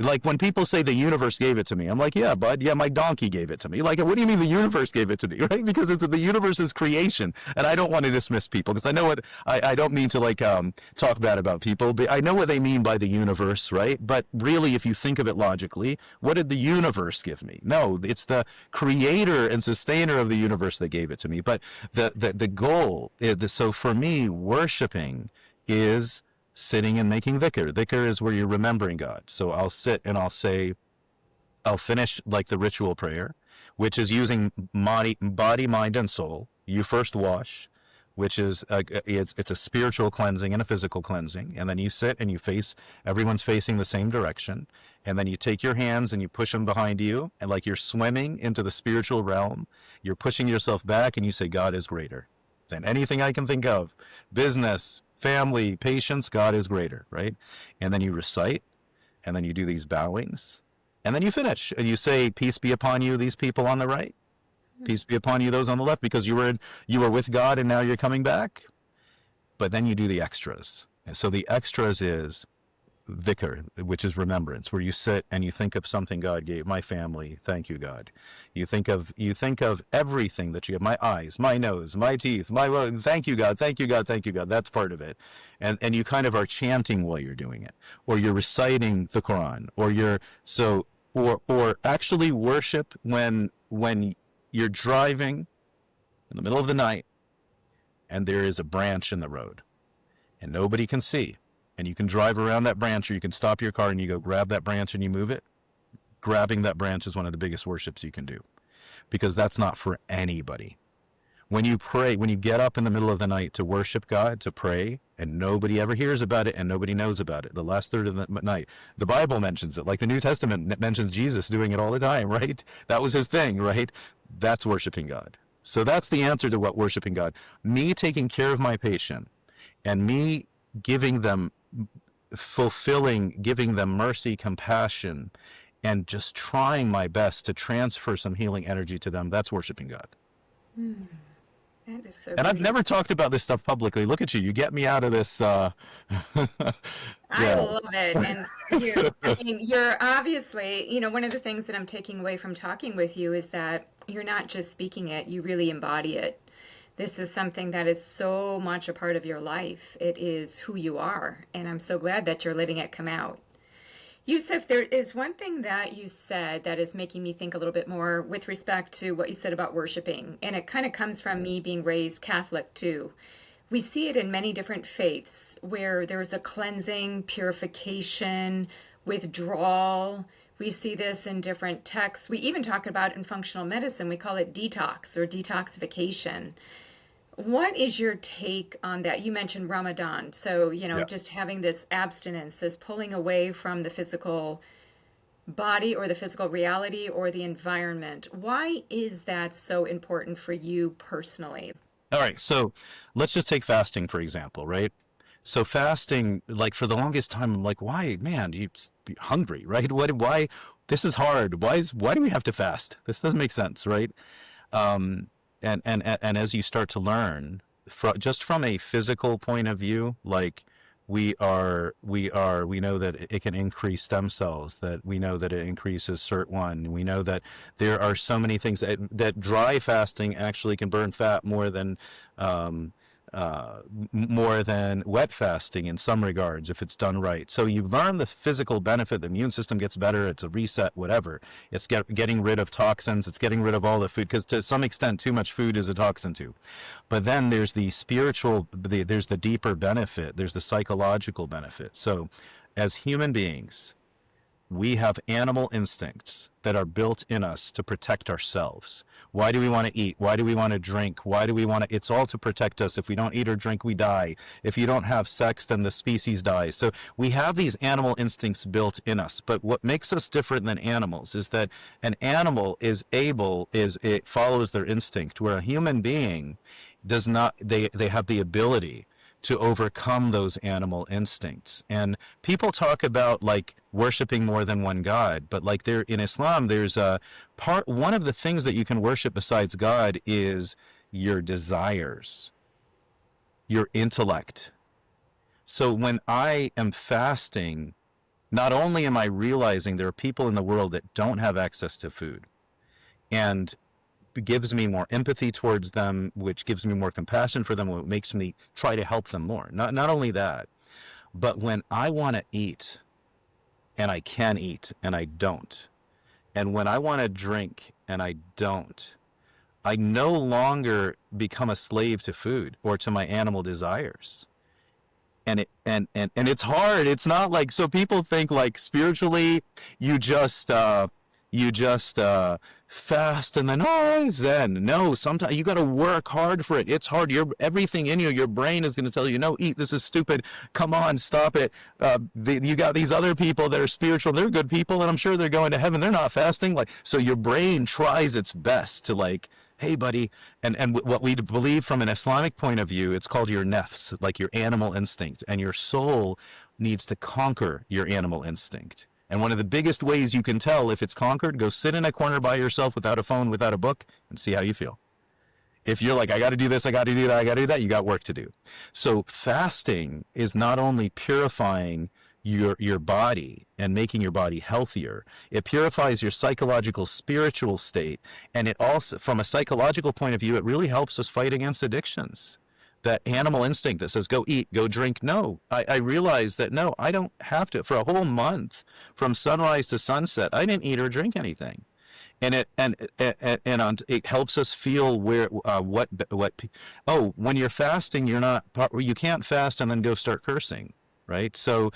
B: Like when people say the universe gave it to me, I'm like, yeah, bud, yeah, my donkey gave it to me. Like, what do you mean the universe gave it to me, right? Because it's the universe's creation. And I don't want to dismiss people because I know I don't mean to talk bad about people, but I know what they mean by the universe, right? But really, if you think of it logically, what did the universe give me? No, it's the creator and sustainer of the universe that gave it to me. But the goal is, so for me, worshiping is sitting and making dhikr. Dhikr is where you're remembering God. So I'll sit and I'll finish like the ritual prayer, which is using body, mind, and soul. You first wash, which is it's a spiritual cleansing and a physical cleansing. And then you sit and everyone's facing the same direction. And then you take your hands and you push them behind you. And like you're swimming into the spiritual realm, you're pushing yourself back and you say, God is greater than anything I can think of. Business, family, patience, God is greater, right? And then you recite, and then you do these bowings, And then you finish and you say, peace be upon you, these people on the right. Peace be upon you, those on the left, because you were with God and now you're coming back. But then you do the extras. And so the extras is Vikar, which is remembrance, where you sit and you think of something God gave, my family, thank you, God. You think of everything that you have, my eyes, my nose, my teeth, thank you, God, thank you, God, thank you, God. That's part of it. And you kind of are chanting while you're doing it, or you're reciting the Quran, or actually worship when you're driving in the middle of the night and there is a branch in the road and nobody can see. And you can drive around that branch, or you can stop your car and you go grab that branch and you move it. Grabbing that branch is one of the biggest worships you can do, because that's not for anybody. When you pray, when you get up in the middle of the night to worship God, to pray, and nobody ever hears about it and nobody knows about it, the last third of the night, the Bible mentions it, like the New Testament mentions Jesus doing it all the time, right? That was his thing, right? That's worshiping God. So that's the answer to what worshiping God. Me taking care of my patient and me giving them giving them mercy, compassion, and just trying my best to transfer some healing energy to them, that's worshiping God.
A: That is so
B: And I've
A: beautiful.
B: never talked about this stuff publicly. Look at you. You get me out of this.
A: I
B: Yeah.
A: love it. And you're obviously, one of the things that I'm taking away from talking with you is that you're not just speaking it, you really embody it. This is something that is so much a part of your life. It is who you are. And I'm so glad that you're letting it come out. Yousef, there is one thing that you said that is making me think a little bit more with respect to what you said about worshiping. And it kind of comes from me being raised Catholic too. We see it in many different faiths where there's a cleansing, purification, withdrawal. We see this in different texts. We even talk about it in functional medicine. We call it detox or detoxification. What is your take on that? You mentioned Ramadan. So,
B: Yeah.
A: just having this abstinence, this pulling away from the physical body or the physical reality or the environment. Why is that so important for you personally?
B: All right. So let's just take fasting, for example, right? So fasting, like for the longest time, I'm like, why, man, you be hungry, right? Why, this is hard. Why do we have to fast? This doesn't make sense, right? Um, and as you start to learn, just from a physical point of view, like we know that it can increase stem cells, that we know that it increases SIRT1. We know that there are so many things that dry fasting actually can burn fat um, more than wet fasting in some regards if it's done right. So you learn the physical benefit. The immune system gets better. It's a reset, whatever. It's getting rid of toxins. It's getting rid of all the food, because to some extent too much food is a toxin too. But then there's the spiritual, there's the deeper benefit. There's the psychological benefit. So as human beings, we have animal instincts that are built in us to protect ourselves. Why do we want to eat? Why do we want to drink? Why do we want to? It's all to protect us. If we don't eat or drink, we die. If you don't have sex, then the species dies. So we have these animal instincts built in us. But what makes us different than animals is that an animal it follows their instinct, where a human being does not. They have the ability to overcome those animal instincts. And people talk about like worshiping more than one God, but like there in Islam, there's one of the things that you can worship besides God is your desires, your intellect. So when I am fasting, not only am I realizing there are people in the world that don't have access to food, and gives me more empathy towards them, which gives me more compassion for them, which makes me try to help them more. Not only that, but when I want to eat and I can eat and I don't, and when I want to drink and I don't, I no longer become a slave to food or to my animal desires. And it's hard. It's not like, so people think like spiritually you just fast and then zen. No, sometimes you got to work hard for it. It's hard. Everything in you, your brain is going to tell you, no, eat. This is stupid. Come on, stop it. You got these other people that are spiritual. They're good people, and I'm sure they're going to heaven. They're not fasting. Like, so your brain tries its best to like, hey, buddy. And what we believe from an Islamic point of view, it's called your nafs, like your animal instinct, and your soul needs to conquer your animal instinct. And one of the biggest ways you can tell if it's conquered, go sit in a corner by yourself without a phone, without a book, and see how you feel. If you're like, I got to do this, I got to do that, I got to do that, you got work to do. So fasting is not only purifying your body and making your body healthier, it purifies your psychological, spiritual state. And it also, from a psychological point of view, it really helps us fight against addictions. That animal instinct that says, go eat, go drink. No, I realized that, no, I don't have to. For a whole month, from sunrise to sunset, I didn't eat or drink anything. And it helps us feel when you're fasting, you can't fast and then go start cursing, right? So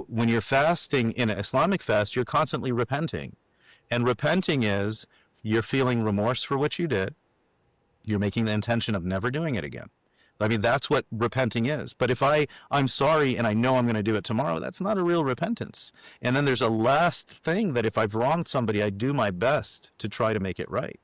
B: when you're fasting in an Islamic fast, you're constantly repenting. And repenting is you're feeling remorse for what you did. You're making the intention of never doing it again. I mean, that's what repenting is. But if I'm sorry and I know I'm going to do it tomorrow, that's not a real repentance. And then there's a last thing that if I've wronged somebody, I do my best to try to make it right.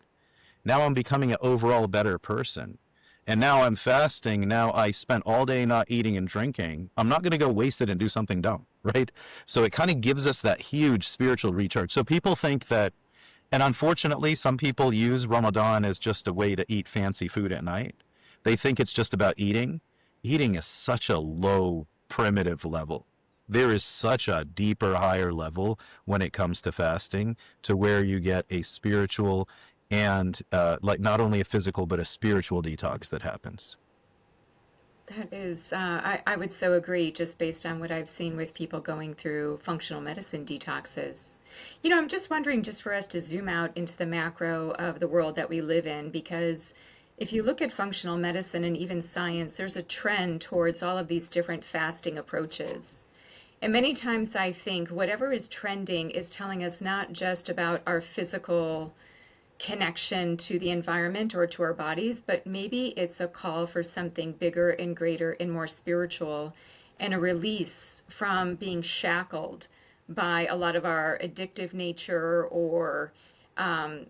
B: Now I'm becoming an overall better person. And now I'm fasting. Now I spent all day not eating and drinking. I'm not going to go waste it and do something dumb, right? So it kind of gives us that huge spiritual recharge. So people think that, and unfortunately, some people use Ramadan as just a way to eat fancy food at night. They think it's just about eating. Eating is such a low, primitive level. There is such a deeper, higher level when it comes to fasting, to where you get a spiritual and like not only a physical, but a spiritual detox that happens.
A: That is, I would so agree, just based on what I've seen with people going through functional medicine detoxes. I'm just wondering, just for us to zoom out into the macro of the world that we live in, because if you look at functional medicine and even science, there's a trend towards all of these different fasting approaches. And many times I think whatever is trending is telling us not just about our physical connection to the environment or to our bodies, but maybe it's a call for something bigger and greater and more spiritual, and a release from being shackled by a lot of our addictive nature, or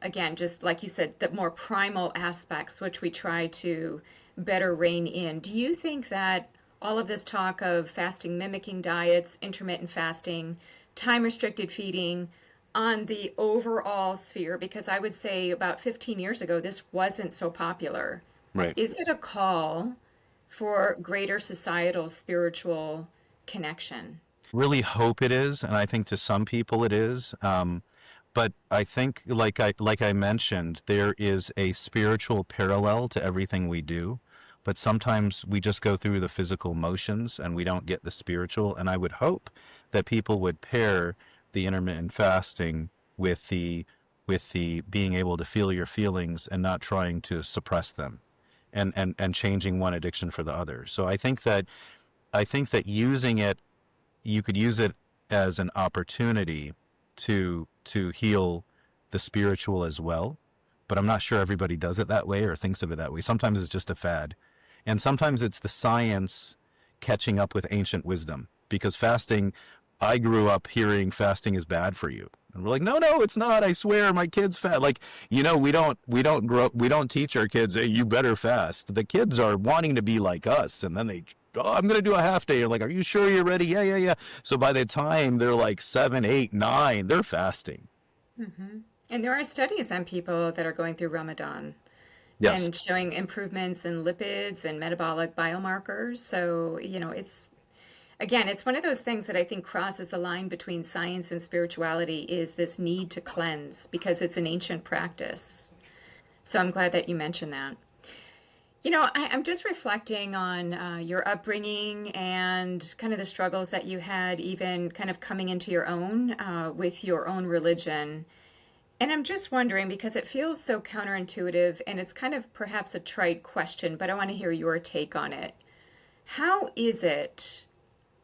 A: again, just like you said, the more primal aspects, which we try to better rein in. Do you think that all of this talk of fasting mimicking diets, intermittent fasting, time restricted feeding, on the overall sphere, because I would say about 15 years ago, this wasn't so popular.
B: Right.
A: Is it a call for greater societal spiritual connection?
B: Really hope it is, and I think to some people it is. But I think, like I mentioned, there is a spiritual parallel to everything we do. But sometimes we just go through the physical motions and we don't get the spiritual. And I would hope that people would pair the intermittent fasting with the being able to feel your feelings and not trying to suppress them, and changing one addiction for the other. So I think that using it, you could use it as an opportunity to heal the spiritual as well. But I'm not sure everybody does it that way or thinks of it that way. Sometimes it's just a fad. And sometimes it's the science catching up with ancient wisdom. Because fasting, I grew up hearing fasting is bad for you. And we're like, no, it's not. I swear, my kid's fat. Like, we don't teach our kids, hey, you better fast. The kids are wanting to be like us. And then I'm going to do a half day. You're like, are you sure you're ready? Yeah. So by the time they're like 7, 8, 9, they're fasting.
A: Mm-hmm. And there are studies on people that are going through Ramadan.
B: Yes.
A: And showing improvements in lipids and metabolic biomarkers. So, it's one of those things that I think crosses the line between science and spirituality, is this need to cleanse, because it's an ancient practice. So I'm glad that you mentioned that. I'm just reflecting on your upbringing and kind of the struggles that you had, even kind of coming into your own with your own religion. And I'm just wondering, because it feels so counterintuitive, and it's kind of perhaps a trite question, but I want to hear your take on it. How is it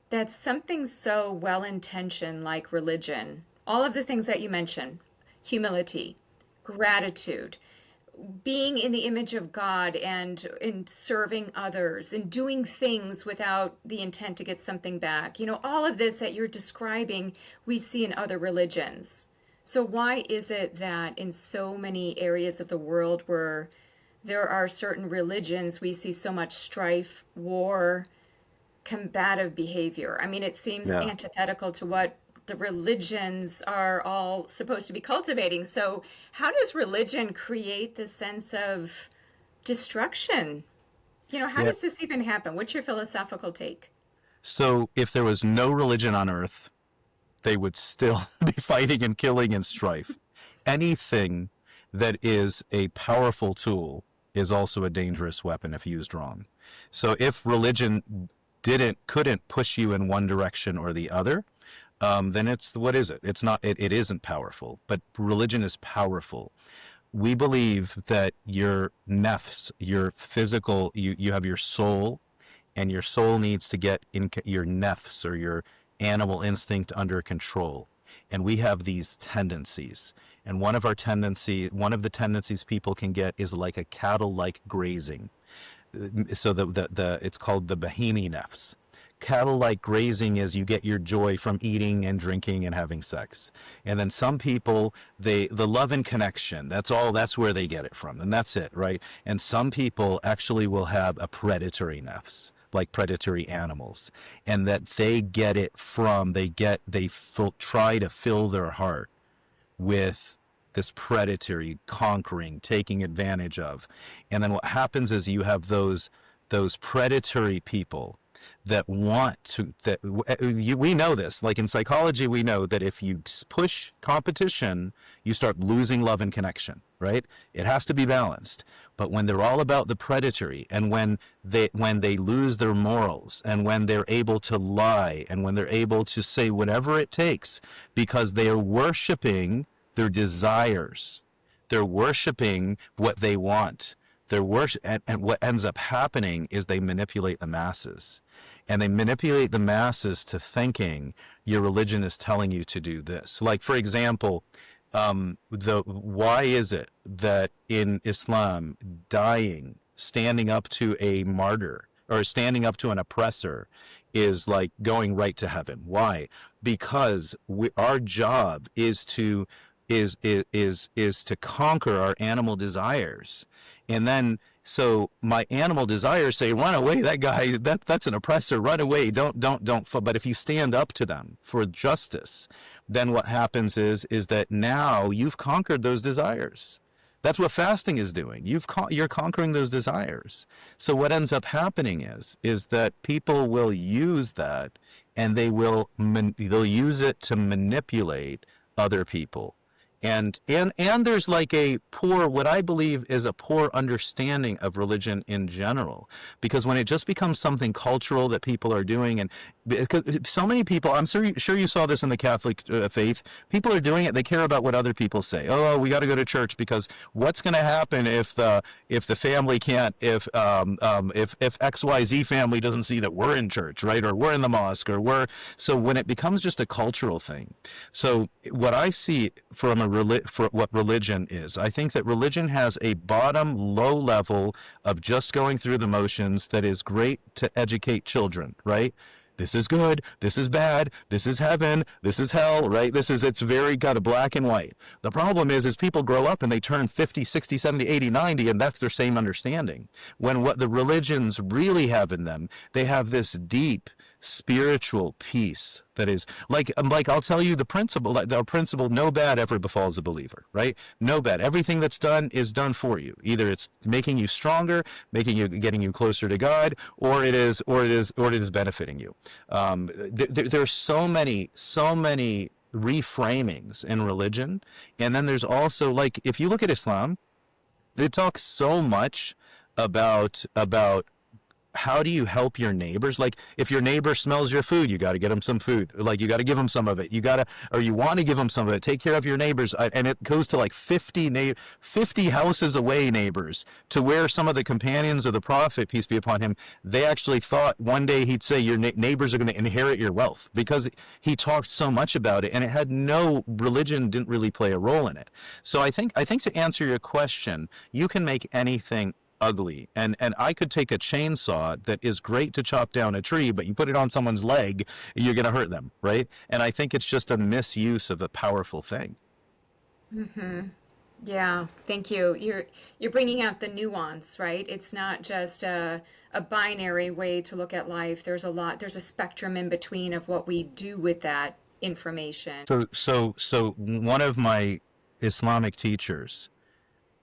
A: that something so well-intentioned like religion, all of the things that you mentioned, humility, gratitude, being in the image of God and in serving others and doing things without the intent to get something back, all of this that you're describing, we see in other religions. So why is it that in so many areas of the world where there are certain religions, we see so much strife, war, combative behavior? I mean, it seems antithetical to what the religions are all supposed to be cultivating. So how does religion create the sense of destruction? How
B: Yeah.
A: does this even happen? What's your philosophical take?
B: So if there was no religion on earth, they would still be fighting and killing and strife. Anything that is a powerful tool is also a dangerous weapon if used wrong. So if religion couldn't push you in one direction or the other, then it's what is it? It's not. It isn't powerful. But religion is powerful. We believe that your nefs, your physical, you have your soul, and your soul needs to get in your nefs or your animal instinct under control. And we have these tendencies. And one of the tendencies people can get is like a cattle-like grazing. So it's called the Bahimi nefs. Cattle-like grazing is you get your joy from eating and drinking and having sex. And then some people, the love and connection, that's where they get it from. And that's it, right? And some people actually will have a predatory nefs, like predatory animals, and that they get it from, try to fill their heart with this predatory, conquering, taking advantage of. And then what happens is you have those predatory people that want to, we know this, like in psychology, we know that if you push competition, you start losing love and connection, right? It has to be balanced. But when they're all about the predatory, and when they lose their morals, and when they're able to lie, and when they're able to say whatever it takes, because they are worshiping their desires, they're worshiping what they want. And what ends up happening is they manipulate the masses. And they manipulate the masses to thinking your religion is telling you to do this. Like, for example, why is it that in Islam, dying, standing up to a martyr or standing up to an oppressor is like going right to heaven? Why? Because our job is to conquer our animal desires. And then, so my animal desires say, run away, that guy, that's an oppressor, run away, don't. But if you stand up to them for justice, then what happens is that now you've conquered those desires. That's what fasting is doing. You're conquering those desires. So what ends up happening is that people will use that, and they'll use it to manipulate other people. And there's like what I believe is a poor understanding of religion in general, because when it just becomes something cultural that people are doing, and because so many people, I'm sure you saw this in the Catholic faith, people are doing it, they care about what other people say. Oh, we got to go to church because what's going to happen if the family can't, if XYZ family doesn't see that we're in church, right? Or we're in the mosque, so when it becomes just a cultural thing. So what I see from for what religion is, I think that religion has a bottom low level of just going through the motions that is great to educate children, right? This is good, this is bad, this is heaven, this is hell, right? It's very got a black and white. The problem is people grow up and they turn 50, 60, 70, 80, 90, and that's their same understanding. When what the religions really have in them, they have this deep spiritual peace that is like I'll tell you the principle, no bad ever befalls a believer, right? No bad. Everything that's done is done for you. Either it's making you stronger, getting you closer to God, or it is benefiting you. There's so many reframings in religion. And then there's also, like, if you look at Islam, it talks so much about how do you help your neighbors? Like, if your neighbor smells your food, you got to get them some food. Like, you got to give them some of it. Or you want to give them some of it. Take care of your neighbors. And it goes to like 50 houses away neighbors, to where some of the companions of the Prophet, peace be upon him, they actually thought one day he'd say your neighbors are going to inherit your wealth, because he talked so much about it, and it had religion didn't really play a role in it. So I think to answer your question, you can make anything ugly, and I could take a chainsaw that is great to chop down a tree, but you put it on someone's leg, you're going to hurt them, right? And I think it's just a misuse of a powerful thing.
A: Yeah, thank you. You're bringing out the nuance, right? It's not just a binary way to look at life. There's a spectrum in between of what we do with that information.
B: So one of my Islamic teachers,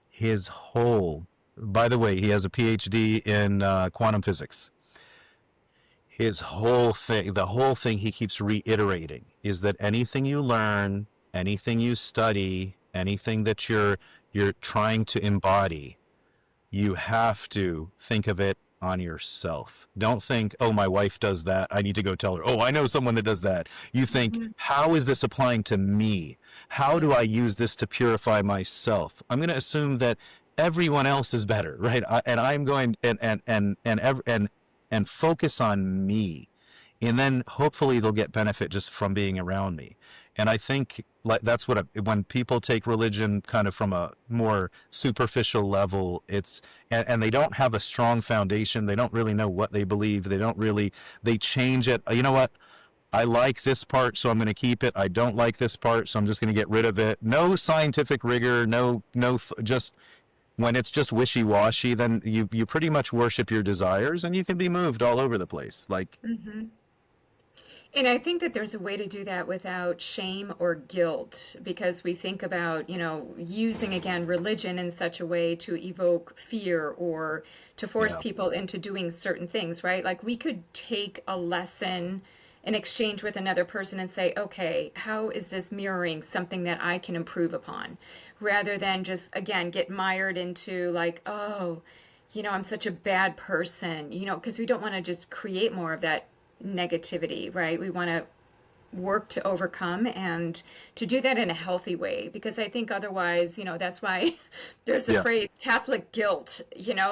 B: his whole, by the way, he has a PhD in quantum physics. His whole thing, the whole thing he keeps reiterating is that anything you learn, anything you study, anything that you're trying to embody, you have to think of it on yourself. Don't think, oh, my wife does that, I need to go tell her. Oh, I know someone that does that. You think,
A: Mhm.
B: how is this applying to me? How do
A: Yeah.
B: I use this to purify myself? I'm going to assume that everyone else is better, right? And I'm going and focus on me, and then hopefully they'll get benefit just from being around me. And I think like that's what when people take religion kind of from a more superficial level, it's and they don't have a strong foundation. They don't really know what they believe. They don't really, they change it. You know what? I like this part, so I'm going to keep it. I don't like this part, so I'm just going to get rid of it. No scientific rigor. Just when it's just wishy-washy, then you pretty much worship your desires, and you can be moved all over the place. Like,
A: Hmm. And I think that there's a way to do that without shame or guilt, because we think about, using again religion in such a way to evoke fear or to force
B: yeah,
A: people into doing certain things, right? Like we could take a lesson in exchange with another person and say, okay, how is this mirroring something that I can improve upon? Rather than just, again, get mired into like, oh, I'm such a bad person, because we don't want to just create more of that negativity, right? We want to work to overcome and to do that in a healthy way, because I think otherwise, that's why there's the
B: yeah,
A: phrase Catholic guilt,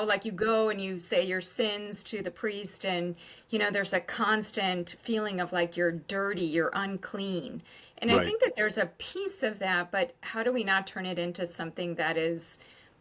A: like you go and you say your sins to the priest, and there's a constant feeling of like you're dirty, you're unclean. And I
B: right.
A: think that there's a piece of that, but how do we not turn it into something that is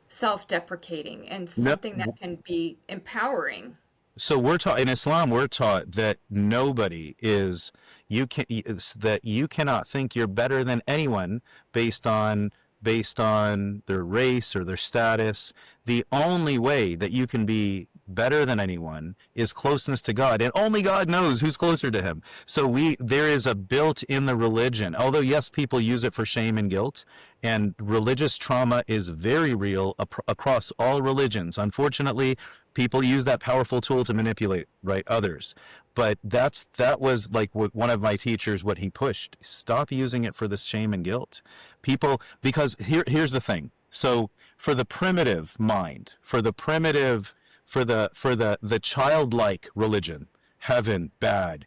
A: self-deprecating and
B: No,
A: something that can be empowering?
B: so we're taught in Islam, we're taught that nobody is, that you cannot think you're better than anyone based on their race or their status. The only way that you can be better than anyone is closeness to God, and only God knows who's closer to him. So there is a built in the religion, although yes, people use it for shame and guilt, and religious trauma is very real across all religions. Unfortunately, people use that powerful tool to manipulate, right, others. But that was like what one of my teachers, what he pushed: stop using it for this shame and guilt. People, because here's the thing. So for the primitive mind, for the childlike religion, heaven bad,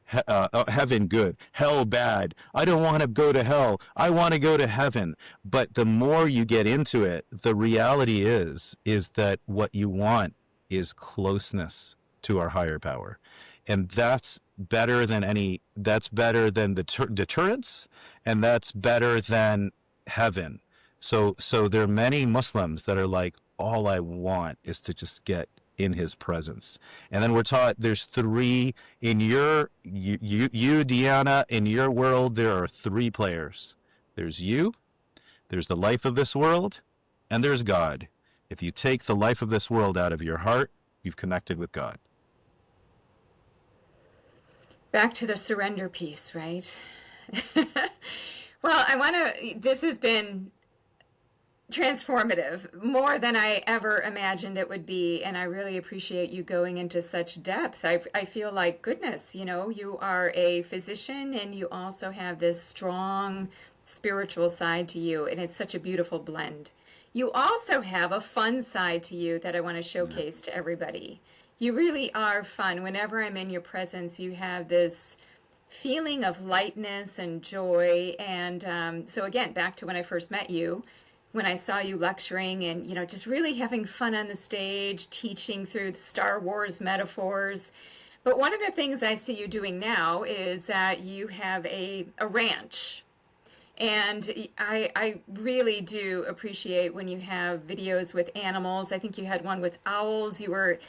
B: heaven good, hell bad. I don't want to go to hell. I want to go to heaven. But the more you get into it, the reality is that what you want is closeness to our higher power. And that's better than that's better than the deterrence, and that's better than heaven. So there are many Muslims that are like, all I want is to just get in his presence. And then we're taught there's three in you Deanna, in your world there are three players. There's you, there's the life of this world, and there's God. If you take the life of this world out of your heart, you've connected with God.
A: Back to the surrender piece, right? Well, this has been transformative, more than I ever imagined it would be. And I really appreciate you going into such depth. I feel like, goodness, you are a physician and you also have this strong spiritual side to you. And it's such a beautiful blend. You also have a fun side to you that I want to
B: Yeah.
A: showcase to everybody. You really are fun. Whenever I'm in your presence, you have this feeling of lightness and joy. And so, again, back to when I first met you, when I saw you lecturing and, just really having fun on the stage, teaching through the Star Wars metaphors. But one of the things I see you doing now is that you have a ranch. And I really do appreciate when you have videos with animals. I think you had one with owls. You were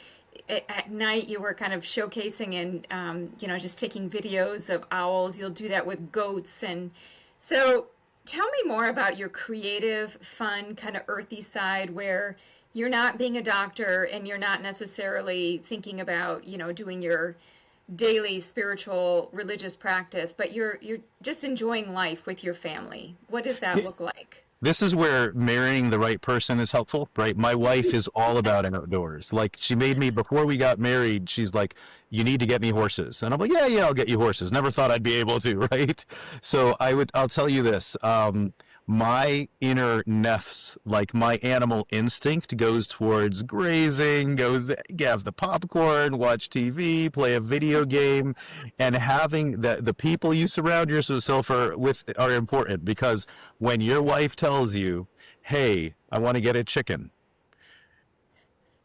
A: at night, you were kind of showcasing and just taking videos of owls. You'll do that with goats. And so tell me more about your creative, fun, kind of earthy side, where you're not being a doctor and you're not necessarily thinking about doing your daily spiritual religious practice, but you're just enjoying life with your family. What does that look like?
B: This is where marrying the right person is helpful, right? My wife is all about outdoors. Like, she made me, before we got married, she's like, you need to get me horses. And I'm like, yeah, I'll get you horses. Never thought I'd be able to, right? So I'll tell you this. My inner nefs, like my animal instinct, goes towards grazing, goes have the popcorn, watch TV, play a video game, and having the people you surround yourself with are important, because when your wife tells you, "Hey, I want to get a chicken,"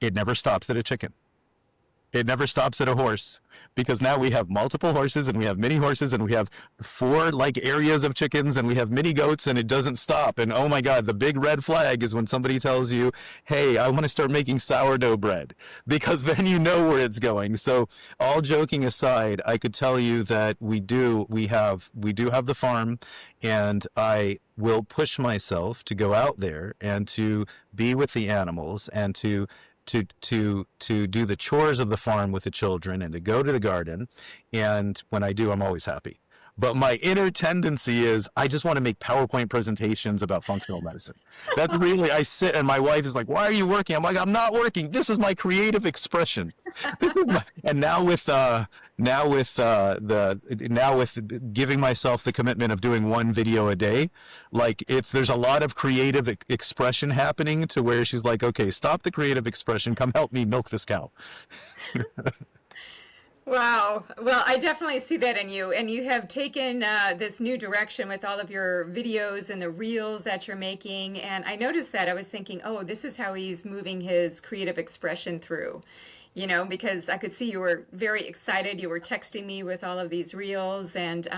B: it never stops at a chicken. It never stops at a horse, because now we have multiple horses, and we have mini horses, and we have 4 like areas of chickens, and we have mini goats, and it doesn't stop. And oh my God, the big red flag is when somebody tells you, "Hey, I want to start making sourdough bread," because then you know where it's going. So all joking aside, I could tell you that we do have the farm, and I will push myself to go out there and to be with the animals, and to do the chores of the farm with the children, and to go to the garden. And when I do, I'm always happy. But my inner tendency is, I just want to make PowerPoint presentations about functional medicine. That's really, I sit and my wife is like, "Why are you working?" I'm like, "I'm not working. This is my creative expression." And now with giving myself the commitment of doing 1 video a day, like, there's a lot of creative expression happening, to where she's like, "Okay, stop the creative expression. Come help me milk this cow."
A: Wow. Well, I definitely see that in you. And you have taken this new direction with all of your videos and the reels that you're making. And I noticed that. I was thinking, oh, this is how he's moving his creative expression through, because I could see you were very excited. You were texting me with all of these reels. And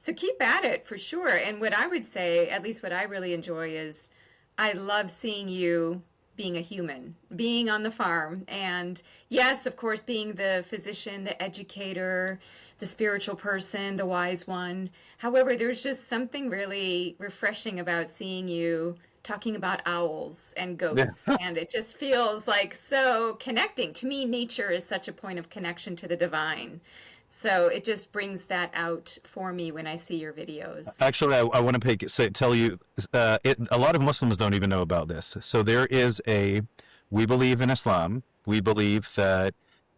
A: so keep at it for sure. And what I would say, at least what I really enjoy, is I love seeing you being a human, being on the farm. And yes, of course, being the physician, the educator, the spiritual person, the wise one. However, there's just something really refreshing about seeing you talking about owls and goats. And it just feels like so connecting. To me, nature is such a point of connection to the divine. So it just brings that out for me when I see your videos.
B: Actually, I want to tell you, a lot of Muslims don't even know about this. So we believe in Islam. We believe that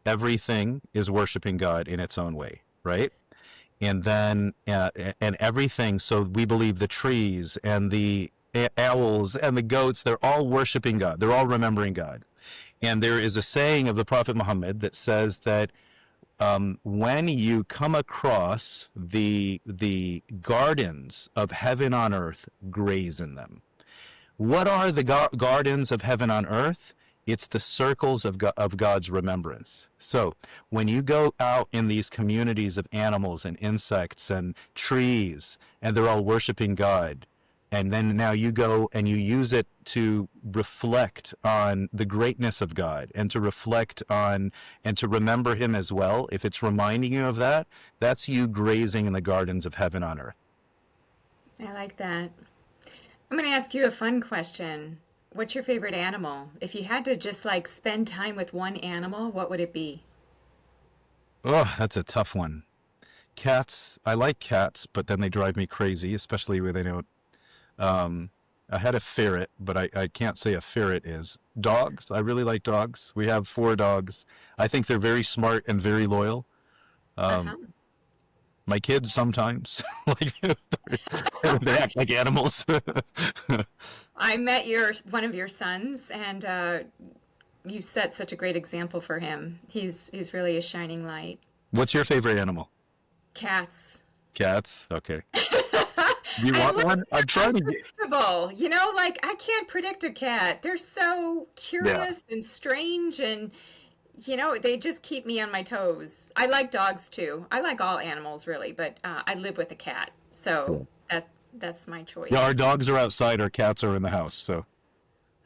B: everything is worshiping God in its own way, right? And then, and everything, so we believe the trees and the owls and the goats, they're all worshiping God. They're all remembering God. And there is a saying of the Prophet Muhammad that says that when you come across the gardens of heaven on earth, graze in them. What are the gardens of heaven on earth? It's the circles of God's remembrance. So when you go out in these communities of animals and insects and trees, and they're all worshiping God, and then now you go and you use it to reflect on the greatness of God, and to reflect on and to remember him as well. If it's reminding you of that, that's you grazing in the gardens of heaven on earth.
A: I like that. I'm going to ask you a fun question. What's your favorite animal? If you had to just like spend time with one animal, what would it be?
B: Oh, that's a tough one. Cats. I like cats, but then they drive me crazy, especially when they don't. I had a ferret, but I can't say a ferret is. Dogs. I really like dogs. We have 4 dogs. I think they're very smart and very loyal.
A: Uh-huh.
B: My kids sometimes, like, they act like animals.
A: I met one of your sons, and you set such a great example for him. He's really a shining light.
B: What's your favorite animal?
A: Cats.
B: Cats? Okay. You want one? I'm trying to get.
A: Predictable. Like I can't predict a cat. They're so curious and strange, and they just keep me on my toes. I like dogs too. I like all animals really, but I live with a cat, so that's my choice.
B: Yeah, our dogs are outside, our cats are in the house, so.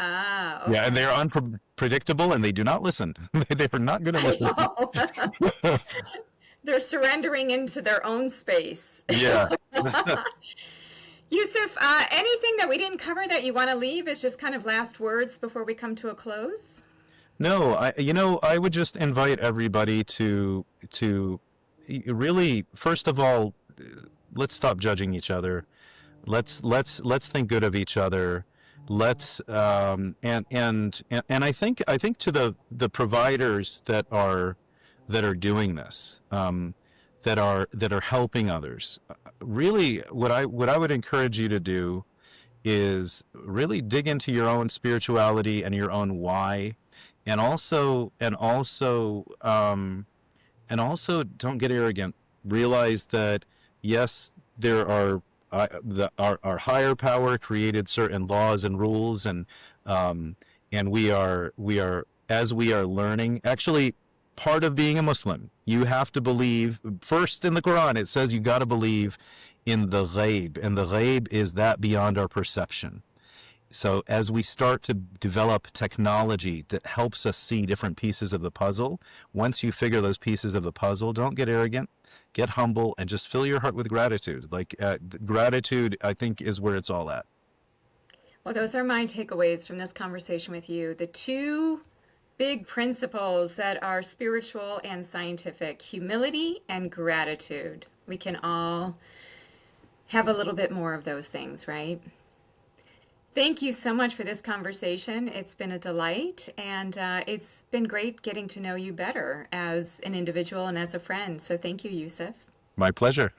A: Ah, okay.
B: Yeah, and they are unpredictable, and they do not listen. They are not going to listen.
A: They're surrendering into their own space.
B: Yeah.
A: Yousef, anything that we didn't cover that you want to leave as just kind of last words before we come to a close?
B: No, I would just invite everybody to really, first of all, let's stop judging each other. Let's think good of each other. Let's and I think to the providers that are doing this, that are helping others. Really, what I would encourage you to do is really dig into your own spirituality and your own why, and also don't get arrogant. Realize that yes, there are our higher power created certain laws and rules, and we are as we are learning. Actually, part of being a Muslim, you have to believe first in the Quran. It says you got to believe in the ghaib, and the ghaib is that beyond our perception. So as we start to develop technology that helps us see different pieces of the puzzle, once you figure those pieces of the puzzle, don't get arrogant, get humble, and just fill your heart with gratitude. Like gratitude, I think, is where it's all at.
A: Well, those are my takeaways from this conversation with you. The two big principles that are spiritual and scientific: humility and gratitude. We can all have a little bit more of those things, right? Thank you so much for this conversation. It's been a delight, and it's been great getting to know you better as an individual and as a friend. So thank you, Yousef.
B: My pleasure.